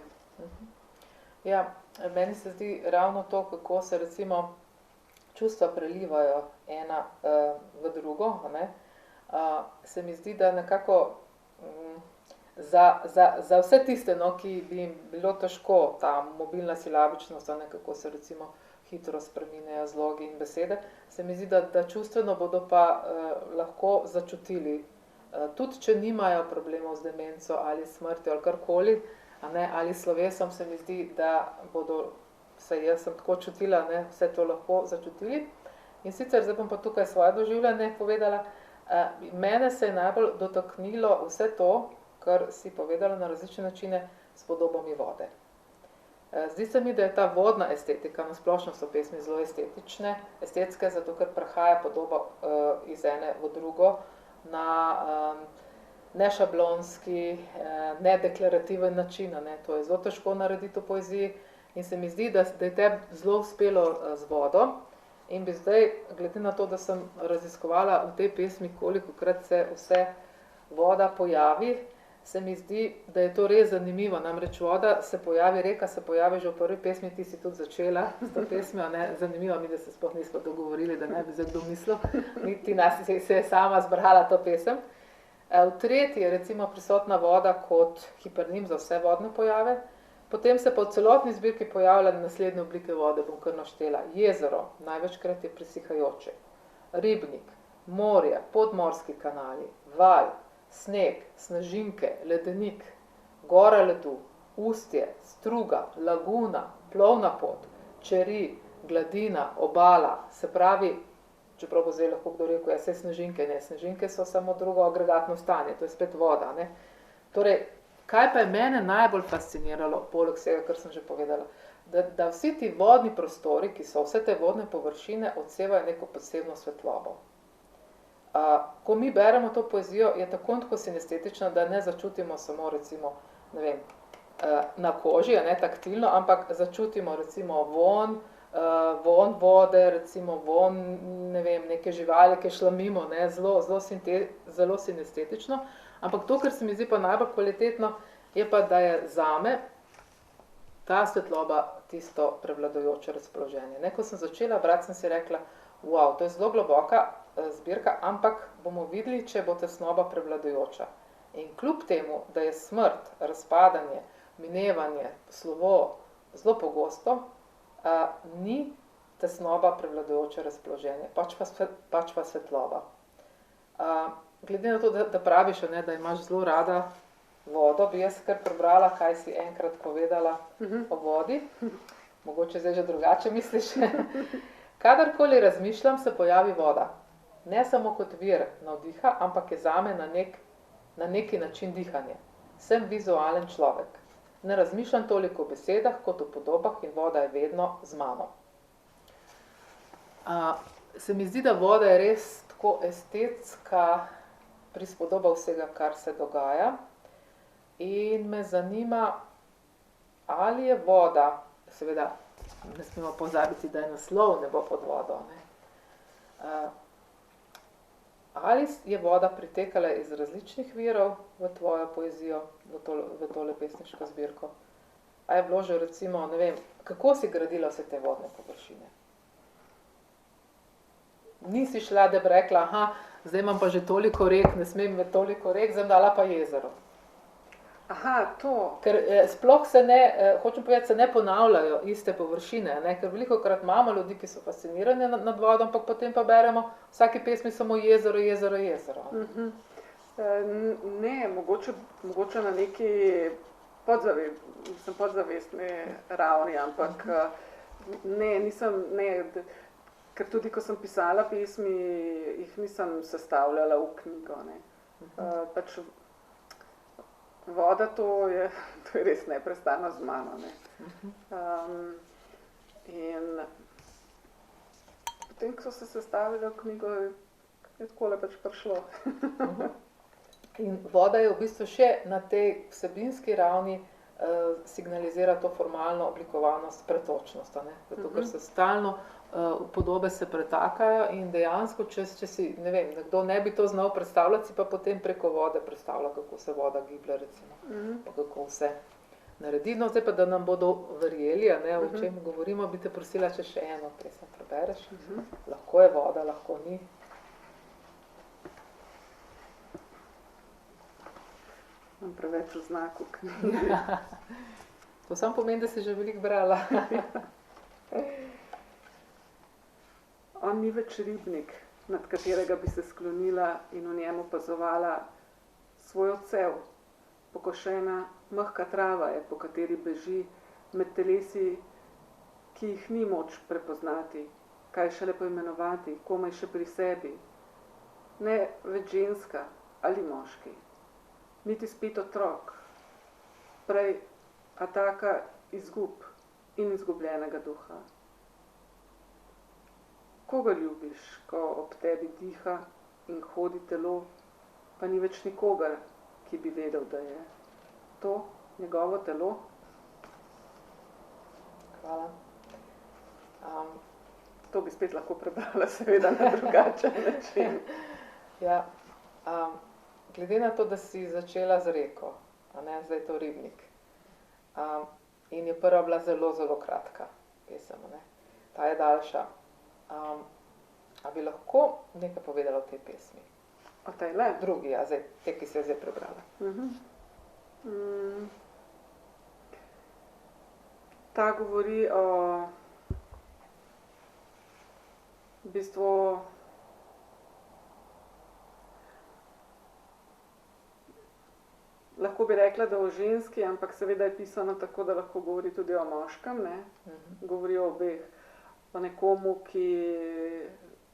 Ja, meni se zdi ravno to, kako se recimo čustva prelivajo ena v drugo, ne. Se mi zdi, da nekako za vse tiste, no, ki bi jim bilo težko, ta mobilna silabičnost, kako se recimo hitro spreminjajo zlogi in besede, se mi zdi, da čustveno bodo pa lahko začutili, tudi če nimajo problemov z demenco ali smrtjo ali karkoli, ali slovesom, se mi zdi, da bodo, vsaj jaz sem tako čutila, vse to lahko začutili. In sicer, zdaj bom pa tukaj svoje doživljanje povedala, Mene se je najbolj dotaknilo vse to, kar si povedala na različne načine s podobami vode. Zdi se mi, da je ta vodna estetika, na splošno so pesmi zelo estetske, zato ker prehaja podoba iz ene v drugo na nešablonski, nedeklarativen način. Ne. To je zelo težko narediti v poeziji in se mi zdi, da je tebi zelo uspelo z vodo. In bi zdaj, glede na to, da sem raziskovala v tej pesmi, kolikokrat se vse voda pojavi, se mi zdi, da je to res zanimivo. Namreč voda se pojavi, reka se pojavi že v prvi pesmi, ti si tudi začela s to pesmijo, ne? Zanimivo mi, da se sploh nismo dogovorili, da ne bi zdaj kdo mislil, niti nas se je sama zbrala to pesem. V tretji je recimo prisotna voda kot hipernim za vse vodne pojave, potem se pa v celotni zbirki pojavlja naslednje oblike vode, bom kar naštela. Jezero, največkrat je presihajoče, ribnik, morje, podmorski kanali, val, sneg, snežinke, ledenik, gora ledu, ustje, struga, laguna, plovna pot, čeri, gladina, obala, se pravi, čeprav bo zdaj lahko kdo rekel, saj snežinke, ne, snežinke so samo drugo agregatno stanje, to je spet voda, ne. Torej, kaj pa je mene najbolj fasciniralo, poleg vsega, kar sem že povedala, da vsi ti vodni prostori, ki so vse te vodne površine, odsevajo neko posebno svetlobo. Ko mi beremo to poezijo, je tako in tako sinestetična, da ne začutimo samo recimo, ne vem, na koži, ne taktilno, ampak začutimo recimo von vode, recimo von, ne vem, neke živali, ki šlamimo, ne, zelo sinestetično. Ampak to, kar se mi zdi pa najbolj kvalitetno, je pa, da je zame ta svetloba tisto prevladujoče razpoloženje. Ne, ko sem začela brati, sem si rekla, wow, to je zelo globoka zbirka, ampak bomo videli, če bo tesnoba prevladujoča. In kljub temu, da je smrt, razpadanje, minevanje, slovo zelo pogosto, ni tesnoba prevladujoče razpoloženje, pač pa svetloba. Glede na to, da praviš, ne, da imaš zelo rada vodo, bi jaz kar prebrala, kaj si enkrat povedala o vodi. Mogoče zdaj že drugače misliš. Kadarkoli razmišljam, se pojavi voda. Ne samo kot vir navdiha, ampak je zame na neki način dihanje. Sem vizualen človek. Ne razmišljam toliko o besedah, kot o podobah in voda je vedno z mano. Se mi zdi, da voda je res tako estetska prispodoba vsega, kar se dogaja. In me zanima, ali je voda, seveda ne smemo pozabiti, da je naslov Nebo pod vodo, ne? Ali je voda pritekala iz različnih virov v tvojo poezijo, v tole pesniško zbirko? A je bilo že recimo, ne vem, kako si gradila vse te vodne površine? Nisi šla, da bi rekla, zdaj imam pa že toliko rek, ne smem imeti toliko rek, zdaj dala pa jezero. To. Ker sploh se ne, hočem povedati, se ne ponavljajo iste površine, ne? Ker velikokrat imamo ljudi, ki so fascinirani nad vodo, ampak potem pa beremo vsaki pesmi samo jezero, jezero, jezero. Ne, mogoče na neki podzavestni ravni, ampak ker tudi, ko sem pisala pesmi, jih nisem sestavljala v knjigo, ne. Pač voda, to je res neprestano z mano, ne. In potem, ko so se sestavile v knjigo, je takole pač prišlo. In voda je v bistvu še na tej vsebinski ravni signalizira to formalno oblikovanost, pretočnost, ne. Zato, ker se stalno podobe se pretakajo in dejansko, če si, ne vem, nekdo ne bi to znal predstavljati, si pa potem preko vode predstavlja, kako se voda giblje, recimo, pa kako vse naredi. No, zdaj pa, da nam bodo verjeli, ne, o čem govorimo, bi te prosila, če še eno pesem prebereš. Lahko je voda, lahko ni. Imam preveč oznakov knjige. To samo pomeni, da si že veliko brala. On ni več ribnik, nad katerega bi se sklonila in v njem opazovala svoj odsev. Pokošena, mehka trava je, po kateri beži med telesi, ki jih ni moč prepoznati, kaj šele poimenovati, komaj še pri sebi. ne več ženska ali moški, niti spet otrok, prej ataka izgub in izgubljenega duha. Koga ljubiš, ko ob tebi diha in hodi telo, pa ni več nikogar, ki bi vedel, da je to njegovo telo? Hvala. To bi spet lahko prebrala, seveda na drugačen način. Ja, glede na to, da si začela z reko, zdaj je to Ribnik, in je prva bila zelo, zelo kratka pesem, ta je daljša. A bi lahko nekaj povedala o tej pesmi? O tej le? Drugi, zdaj, te, ki si jo zdaj prebrala. Ta govori o v bistvu lahko bi rekla, da o ženski, ampak seveda je pisano tako, da lahko govori tudi o moškem, ne? Govori o obeh. O nekomu, ki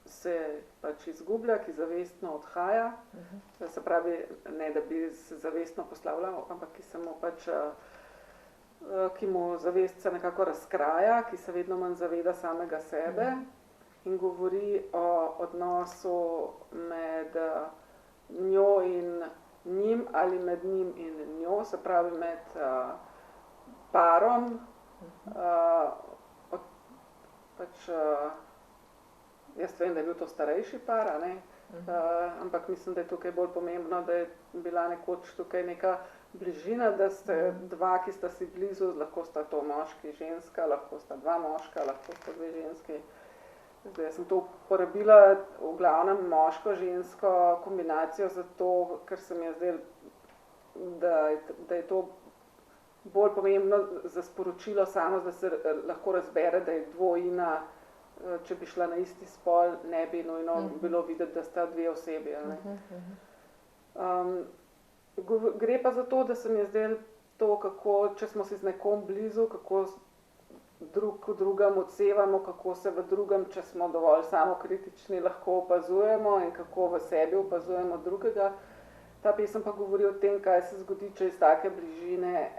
se pač izgublja, ki zavestno odhaja, se pravi, ne da bi se zavestno poslavljal, ampak ki se mu pač, ki mu zavest se nekako razkraja, ki se vedno manj zaveda samega sebe in govori o odnosu med njo in njim ali med njim in njo, se pravi med parom, pač, jaz vem, da je bil to starejši par, ampak mislim, da je tukaj bolj pomembno, da je bila nekoč tukaj neka bližina, da ste dva, ki sta si blizu, lahko sta to moški, ženska, lahko sta dva moška, lahko sta dve ženski. Zdaj, jaz sem to uporabila v glavnem moško-žensko kombinacijo zato, ker se mi je zdelo, da je to bolj pomembno za sporočilo samo, da se lahko razbere, da je dvojina, če bi šla na isti spol, ne bi nujno bilo videti, da sta dve osebi. Gre pa za to, da se mi je zdelo to, kako, če smo si z nekom blizu, kako drug v drugem odsevamo, kako se v drugem, če smo dovolj samokritični, lahko opazujemo in kako v sebi opazujemo drugega. Ta pesem pa govori o tem, kaj se zgodi, če iz take bližine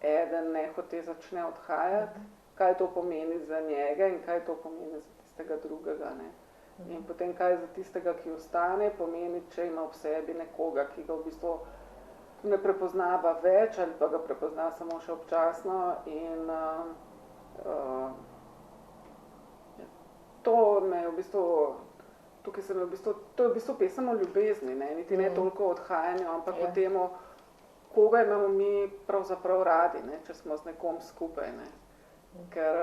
eden nehote začne odhajati, kaj to pomeni za njega in kaj to pomeni za tistega drugega. In potem, kaj za tistega, ki ostane, pomeni, če ima v sebi nekoga, ki ga v bistvu ne prepoznava več ali pa ga prepozna samo še občasno in to me je v bistvu, tukaj se me v bistvu, to je v bistvu pesem o ljubezni, niti ne toliko o odhajanju, ampak o temu, koga imamo mi pravzaprav radi, če smo z nekom skupaj. Ker,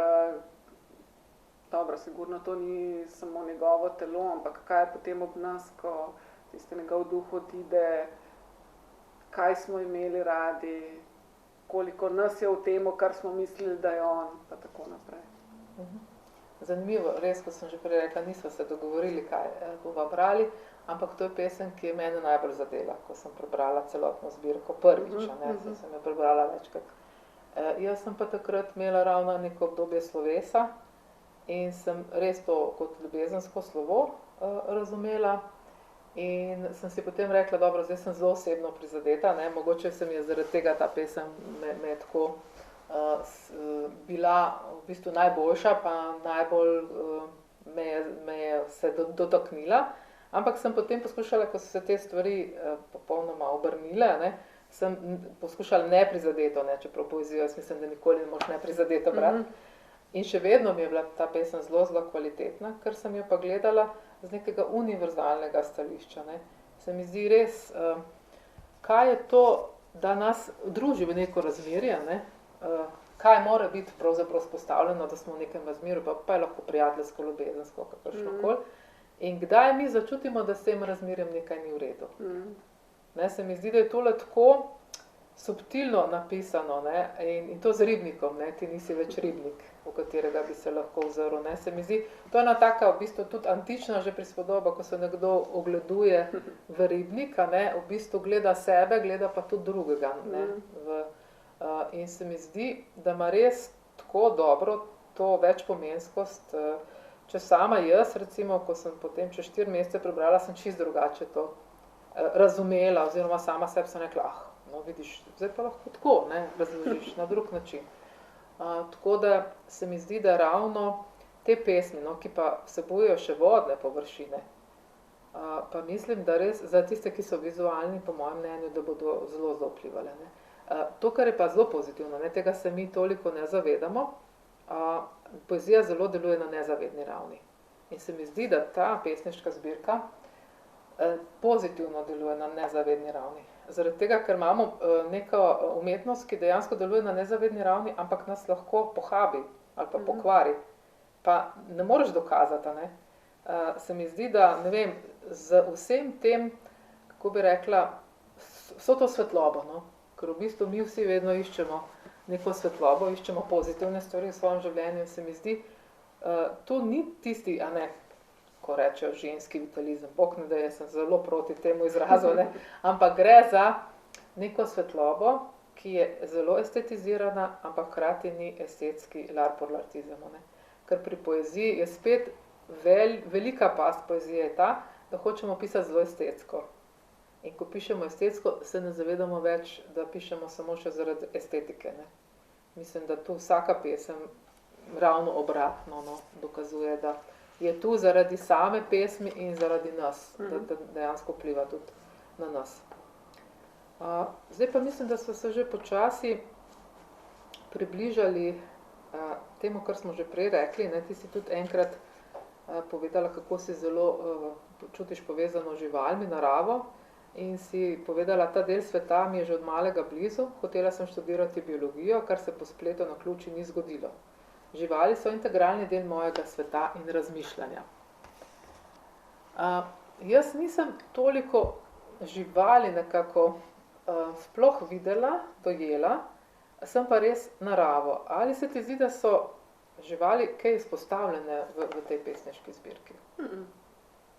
dobro, sigurno to ni samo njegovo telo, ampak kaj je potem ob nas, ko tisti njegov duh odide, kaj smo imeli radi, koliko nas je v temu, kar smo mislili, da je on, pa tako naprej. Zanimivo, res, ko sem že prej rekla, nismo se dogovorili, kaj bova brali, ampak to je pesem, ki je mene najbolj zadela, ko sem prebrala celotno zbirko prvič, sem jo prebrala večkrat. Jaz sem pa takrat imela ravno neko obdobje slovesa in sem res to kot ljubezensko slovo razumela. In sem si potem rekla, dobro, zdaj sem zelo osebno prizadeta, mogoče se mi je zaradi tega ta pesem me tako bila v bistvu najboljša, pa najbolj me je se dotaknila, ampak sem potem poskušala, ko so se te stvari popolnoma obrnile, sem poskušala neprizadeto, čeprav poezijo, jaz mislim, da nikoli ne moš neprizadeto brati. In še vedno mi je bila ta pesem zelo, zelo kvalitetna, ker sem jo pa gledala z nekega univerzalnega stališča. Se mi zdi res, kaj je to, da nas druži v neko razmerje, kaj mora biti pravzaprav spostavljeno, da smo v nekem razmerju, pa je lahko prijateljsko, ljubezensko, kakršnokoli. In kdaj mi začutimo, da s tem razmerjem nekaj ni v redu. Se mi zdi, da je tole tako subtilno napisano, in to z ribnikom, ti nisi več ribnik, v katerega bi se lahko vzrl. Se mi zdi, to je ena taka v bistvu tudi antična že prispodoba, ko se nekdo ogleduje v ribnik, v bistvu gleda sebe, gleda pa tudi drugega. In se mi zdi, da ima res tako dobro to večpomenskost če sama jaz, recimo, ko sem potem čez 4 mesece prebrala, sem čisto drugače to razumela, oziroma sama sebi sem rekla, no vidiš, zdaj pa lahko tako, ne, razložiš na drug način. Tako da se mi zdi, da ravno te pesmi, no, ki pa vsebujejo še vodne površine, pa mislim, da res za tiste, ki so vizualni, po mojem mnenju, da bodo zelo vplivale. Ne. To, kar je pa zelo pozitivno, ne, tega se mi toliko ne zavedamo, poezija zelo deluje na nezavedni ravni. In se mi zdi, da ta pesniška zbirka pozitivno deluje na nezavedni ravni. Zaradi tega, ker imamo neko umetnost, ki dejansko deluje na nezavedni ravni, ampak nas lahko pohabi ali pa pokvari. Pa ne moreš dokazati, ne? Se mi zdi, da, ne vem, z vsem tem, kako bi rekla, vso to svetlobo, no? Ker v bistvu mi vsi vedno iščemo neko svetlobo, iščemo pozitivne stvari v svojem življenju in se mi zdi, to ni tisti, a ne, ko rečejo ženski vitalizem, bog ne da, jaz sem zelo proti temu izrazu, ne? Ampak gre za neko svetlobo, ki je zelo estetizirana, ampak hkrati ni estetski larporlartizem, ne? Ker pri poeziji je spet velika past poezije je ta, da hočemo pisati zelo estetsko. In ko pišemo estetsko, se ne zavedamo več, da pišemo samo še zaradi estetike, ne? Mislim, da tu vsaka pesem ravno obratno, no, dokazuje, da je tu zaradi same pesmi in zaradi nas, da dejansko vpliva tudi na nas. Zdaj pa mislim, da smo se že počasi približali temu, kar smo že prej rekli, ne? Ti si tudi enkrat povedala, kako si zelo čutiš povezano z živalmi, naravo, in si povedala, ta del sveta mi je že od malega blizu, hotela sem študirati biologijo, kar se po spletu naključij ni zgodilo. Živali so integralni del mojega sveta in razmišljanja. Jaz nisem toliko živali nekako sploh videla, dojela, sem pa res naravo. Ali se ti zdi, da so živali kaj izpostavljene v tej pesniški zbirki?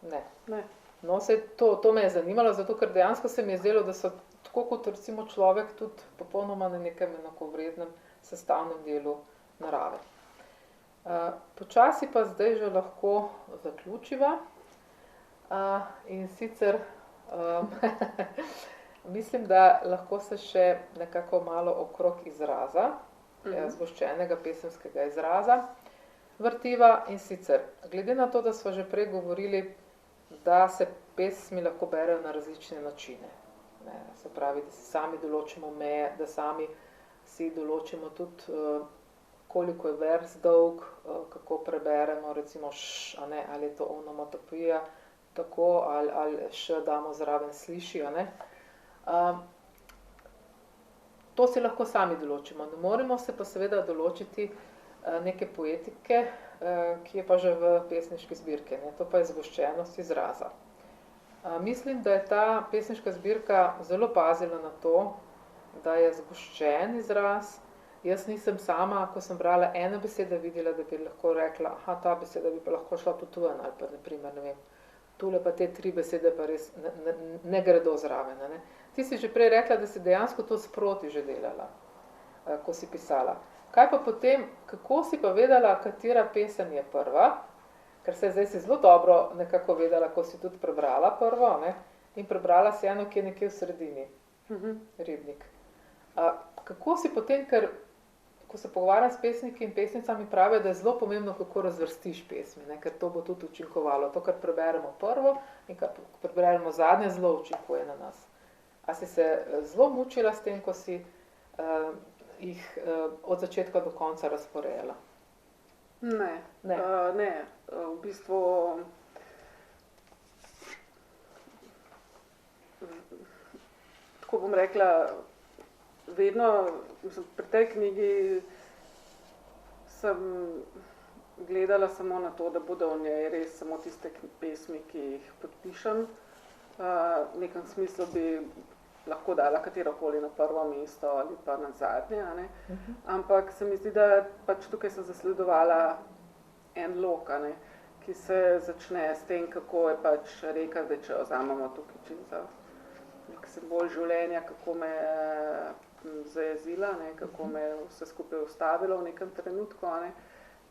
Ne. No, to me je zanimalo, zato ker dejansko se mi je zdelo, da so tako kot recimo človek tudi popolnoma na nekem enakovrednem sestavnem delu narave. Počasi pa zdaj že lahko zaključiva in sicer mislim, da lahko se še nekako malo okrog izraza, zgoščenega pesemskega izraza vrtiva, in sicer glede na to, da smo že prej govorili, da se pesmi lahko berejo na različne načine. Ne, se pravi, da si sami določimo meje, da sami si določimo tudi koliko je vers dolg, kako preberemo, recimo a ne, ali je to onomatopija, tako, ali še damo zraven sliši, a ne. To si lahko sami določimo. Ne moremo se pa seveda določiti neke poetike, ki je pa že v pesniški zbirki, ne. To pa je zgoščenost izraza. Mislim, da je ta pesniška zbirka zelo pazila na to, da je zgoščen izraz. Jaz nisem sama, ko sem brala ene besede, videla, da bi lahko rekla, ta beseda bi pa lahko šla pot ven, ali pa, na primer, ne vem, tule pa te 3 besede pa res ne gredo zraven, ne. Ti si že prej rekla, da si dejansko to sproti že delala, ko si pisala. Kaj pa potem, kako si pa vedela, katera pesem je prva, ker zdaj si zelo dobro nekako vedela, ko si tudi prebrala prvo, ne, in prebrala si eno, ki je nekje v sredini, Ribnik. Kako si potem, ker ko se pogovarjam s pesniki in pesnicami, pravijo, da je zelo pomembno, kako razvrstiš pesmi, ne, ker to bo tudi učinkovalo. To, kar preberemo prvo in kar preberemo zadnje, zelo učinkuje na nas. A si se zelo mučila s tem, ko si jih od začetka do konca razporejala? Ne. V bistvu tako bom rekla, vedno, pri tej knjigi sem gledala samo na to, da bodo v njej res samo tiste pesmi, ki jih podpišem. V nekem smislu bi lahko dala katerokoli na prvo mesto ali pa na zadnje, a ne. Ampak se mi zdi, da pač tukaj sem zasledovala en lok, a ne, ki se začne s tem, kako je pač reka, zdaj če jo vzamemo tukaj čisto nek simbol življenja, kako me zajezila, ne, kako me vse skupaj ustavilo v nekem trenutku, ne,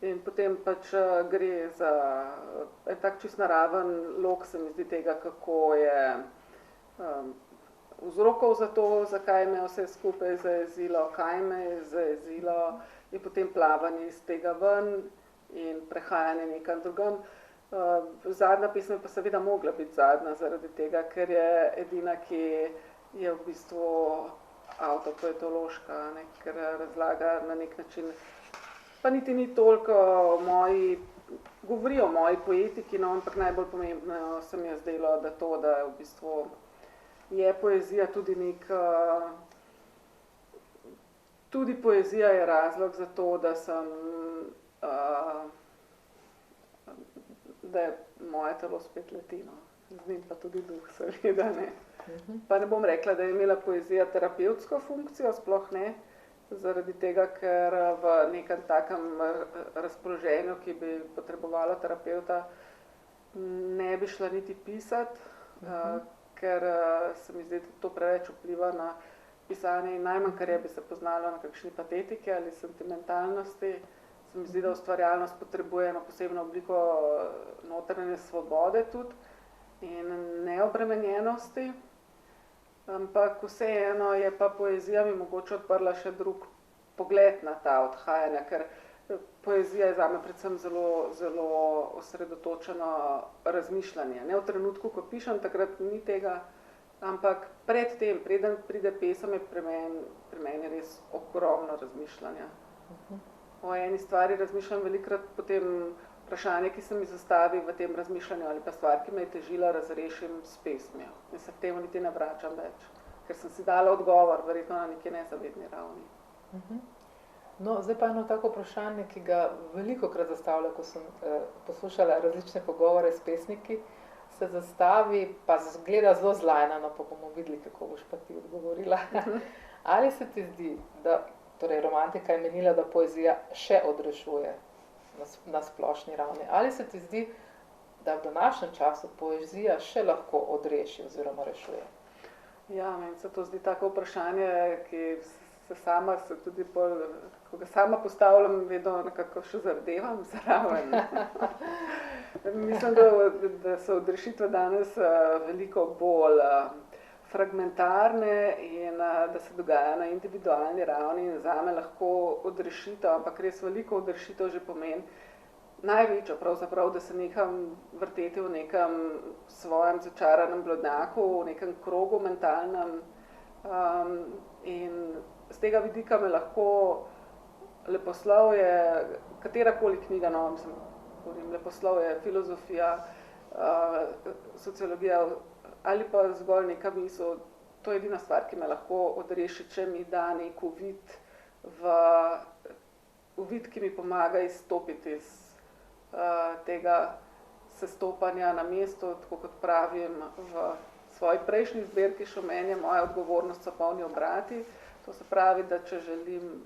In potem pač gre za en tak čist naraven lok, se mi zdi, tega, kako je vzrokov za to, zakaj me vse skupaj zajezilo, kaj me je zajezilo, in potem plavanje iz tega ven in prehajanje nekam drugam. Zadnja pesem je pa seveda mogla biti zadnja zaradi tega, ker je edina, ki je v bistvu avtopoetološka, ker razlaga na nek način, pa niti ni toliko govori o moji poetiki, no, ampak najbolj pomembno se mi je zdelo, da to, da v bistvu je poezija tudi tudi poezija je razlog za to, da da je moje telo spet letino, z njim pa tudi duh, seveda ne. Pa ne bom rekla, da je imela poezija terapevtsko funkcijo, sploh ne, zaradi tega, ker v nekem takem razpoloženju, ki bi potrebovalo terapevta, ne bi šla niti pisati, ker se mi zdi, da to preveč vpliva na pisanje in najmanj, kar je, bi se poznalo na kakšni patetike ali sentimentalnosti. Se mi zdi, da ustvarjalnost potrebuje eno posebno obliko notranje svobode tudi in neobremenjenosti. Ampak vseeno je pa poezija mi mogoče odprla še drug pogled na ta odhajanja, ker poezija je zame predvsem zelo, zelo osredotočeno razmišljanje. Ne v trenutku, ko pišem, takrat ni tega, ampak pred tem, preden pride pesem, je pri meni res ogromno razmišljanja. O eni stvari razmišljam velikrat, potem vprašanje, ki se mi zastavi v tem razmišljanju, ali pa stvar, ki me je težila, razrešim s pesmijo. In se k temu niti ne vračam več, ker sem si dala odgovor, verjetno na neki nezavedni ravni. No, zdaj pa eno tako vprašanje, ki ga velikokrat zastavlja, ko sem poslušala različne pogovore s pesniki, se zastavi, pa zgleda zelo zlajnano, pa bomo videli, kako boš pa ti odgovorila. Ali se ti zdi, da torej romantika je menila, da poezija še odrešuje na splošni ravni? Ali se ti zdi, da v današnjem času poezija še lahko odreši oziroma rešuje? Ja, meni se to zdi tako vprašanje, ki se tudi bolj, ko ga sama postavljam, vedno nekako še zardevam zraven. Mislim, da so odrešitve danes veliko bolj fragmentarne in da se dogaja na individualni ravni in zame lahko odrešitev, ampak res veliko odrešitev že pomeni največjo pravzaprav, da se nekam vrteti v nekem svojem začaranem blodnjaku, v nekem krogu mentalnem in z tega vidika me lahko leposlovje, katerakoli knjiga, no, leposlovje, filozofija, sociologija ali pa zgolj neka misel, to je edina stvar, ki me lahko odreši, če mi da nek uvid, ki mi pomaga izstopiti iz tega sestopanja na mestu, tako kot pravim v svoji prejšnji zbirki Šumenje, moja odgovornost so polni obrati. To se pravi, da če želim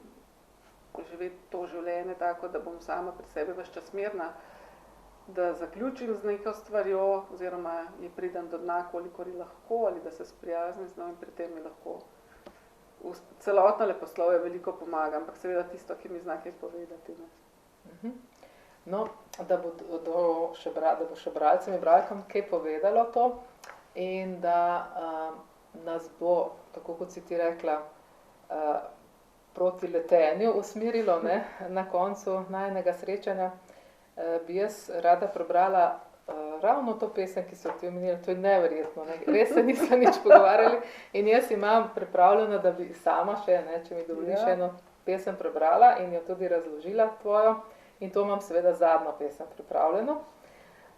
živeti to življenje tako, da bom sama pri sebi ves čas mirna, da zaključim z neko stvarjo, oziroma ji pridem do dna, kolikor ji lahko, ali da se sprijaznim z njo in pri tem mi lahko celotno leposlovje veliko pomaga, ampak seveda tisto, ki mi zna kaj povedati. No, da bo še bralcem in bralkam kaj povedalo to in da nas bo, tako kot si ti rekla, proti letenju usmerilo, ne, na koncu najinega srečanja, bi jaz rada prebrala ravno to pesem, ki so ti omenili. To je neverjetno, ne? Res se nismo nič pogovarjali in jaz imam pripravljeno, da bi sama še, ne, če mi dovoliš, eno pesem prebrala in jo tudi razložila tvojo in to imam seveda zadnjo pesem pripravljeno.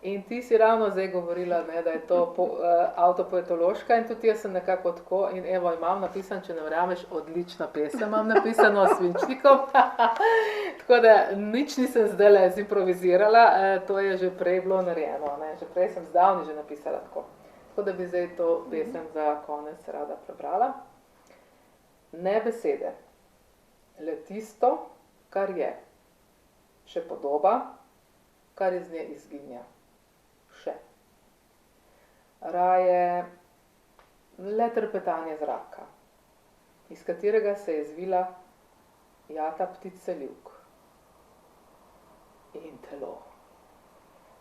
In ti si ravno zdaj govorila, ne, da je to avtopoetološka in tudi jaz sem nekako tako in evo, imam napisan, če ne verjameš, odlična pesem imam napisano s svinčnikom, tako da nič nisem zdajle zimprovizirala, to je že prej bilo narejeno, ne, že prej sem zdavni že napisala tako. Tako da bi zdaj to pesem za konec rada prebrala. Ne besede, le tisto, kar je, še podoba, kar iz nje izginja. Še. Raje le trpetanje zraka, iz katerega se je zvila jata ptic selivk. in telo,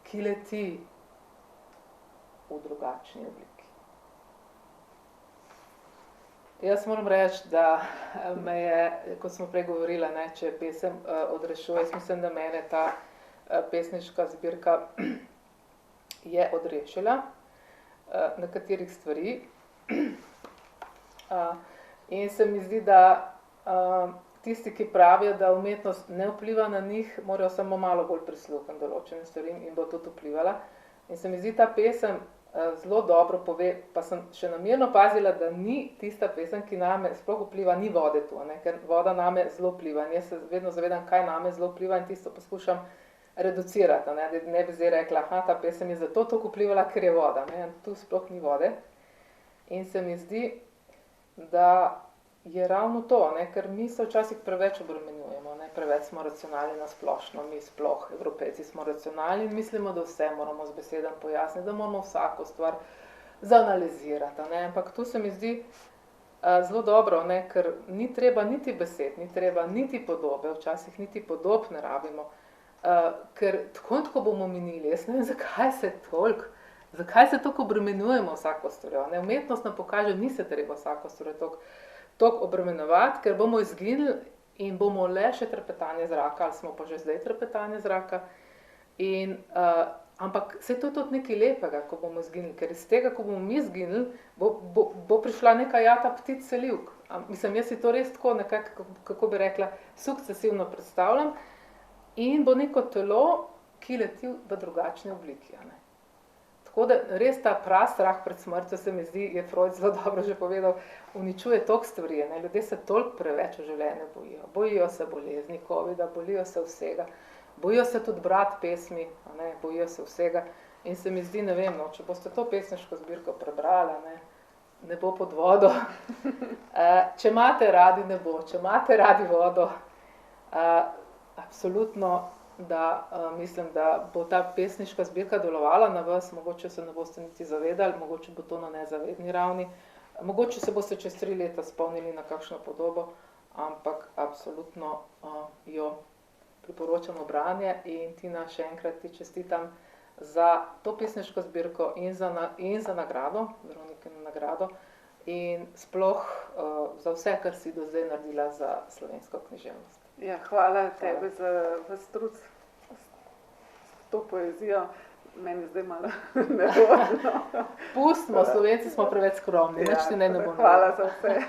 ki leti v drugačni obliki. Jaz moram reči, da me je, kot smo prej govorila, ne, če pesem odrešuje, jaz mislim, da mene ta pesniška zbirka je odrešila nekaterih stvari. In se mi zdi, da tisti, ki pravijo, da umetnost ne vpliva na njih, morajo samo malo bolj prisluhniti določenim stvarim in bo tudi vplivala. In se mi zdi ta pesem zelo dobro pove, pa sem še namerno pazila, da ni tista pesem, ki name sploh vpliva, ni vode tu, ne? Ker voda name zelo vpliva. In jaz se vedno zavedam, kaj name zelo vpliva in tisto poskušam reducirati. Ne bi zdaj rekla, ta pesem je zato toliko vplivala, ker je voda. Ne? Tu sploh ni vode. In se mi zdi, da je ravno to, ne? Ker mi se včasih preveč obremenjujemo, ne? Preveč smo racionalni na splošno, mi sploh, Evropejci smo racionalni in mislimo, da vse moramo z besedami pojasniti, da moramo vsako stvar zanalizirati. Ne? Ampak tu se mi zdi zelo dobro, ne? Ker ni treba niti besed, ni treba niti podobe, včasih niti podob ne rabimo, ker tako bomo minili. Jaz ne vem, zakaj se toliko obremenjujemo vsako stvar. Umetnost nam pokaže, ni se treba vsako stvar toliko obremenovati, ker bomo izginili in bomo le še trepetanje zraka, ali smo pa že zdaj trepetanje zraka. Ampak saj to je tudi nekaj lepega, ko bomo izginili, ker iz tega, ko bomo mi izginili, bo prišla neka jata ptic selivk. Mislim, jaz si to res tako nekako, kako bi rekla, sukcesivno predstavljam in bo neko telo, ki leti v drugačni obliki. Ne? Tako da res ta prastrah pred smrtjo, se mi zdi, je Freud zelo dobro že povedal, uničuje toliko stvari. Ne? Ljudje se toliko preveč v življenju bojijo. Bojijo se bolezni, covida, bojijo se vsega. Bojijo se tudi brati pesmi, ne? Bojijo se vsega. In se mi zdi, ne vem, no, če boste to pesniško zbirko prebrali, ne bo pod vodo. Če imate radi nebo, če imate radi vodo, absolutno, da mislim, da bo ta pesniška zbirka delovala na vas, mogoče se ne boste niti zavedali, mogoče bo to na nezavedni ravni, mogoče se boste čez 3 leta spomnili na kakšno podobo, ampak absolutno jo priporočamo branje in Tina, še enkrat ti čestitam za to pesniško zbirko in za nagrado, Veronikino nagrado in sploh za vse, kar si do zdaj naredila za slovensko književnost. Ja, hvala tebi za vas trud s to poezijo. Meni zdaj malo nerodno. Pustimo, Slovenci smo preveč skromni, nič ti ne bo. Hvala za vse.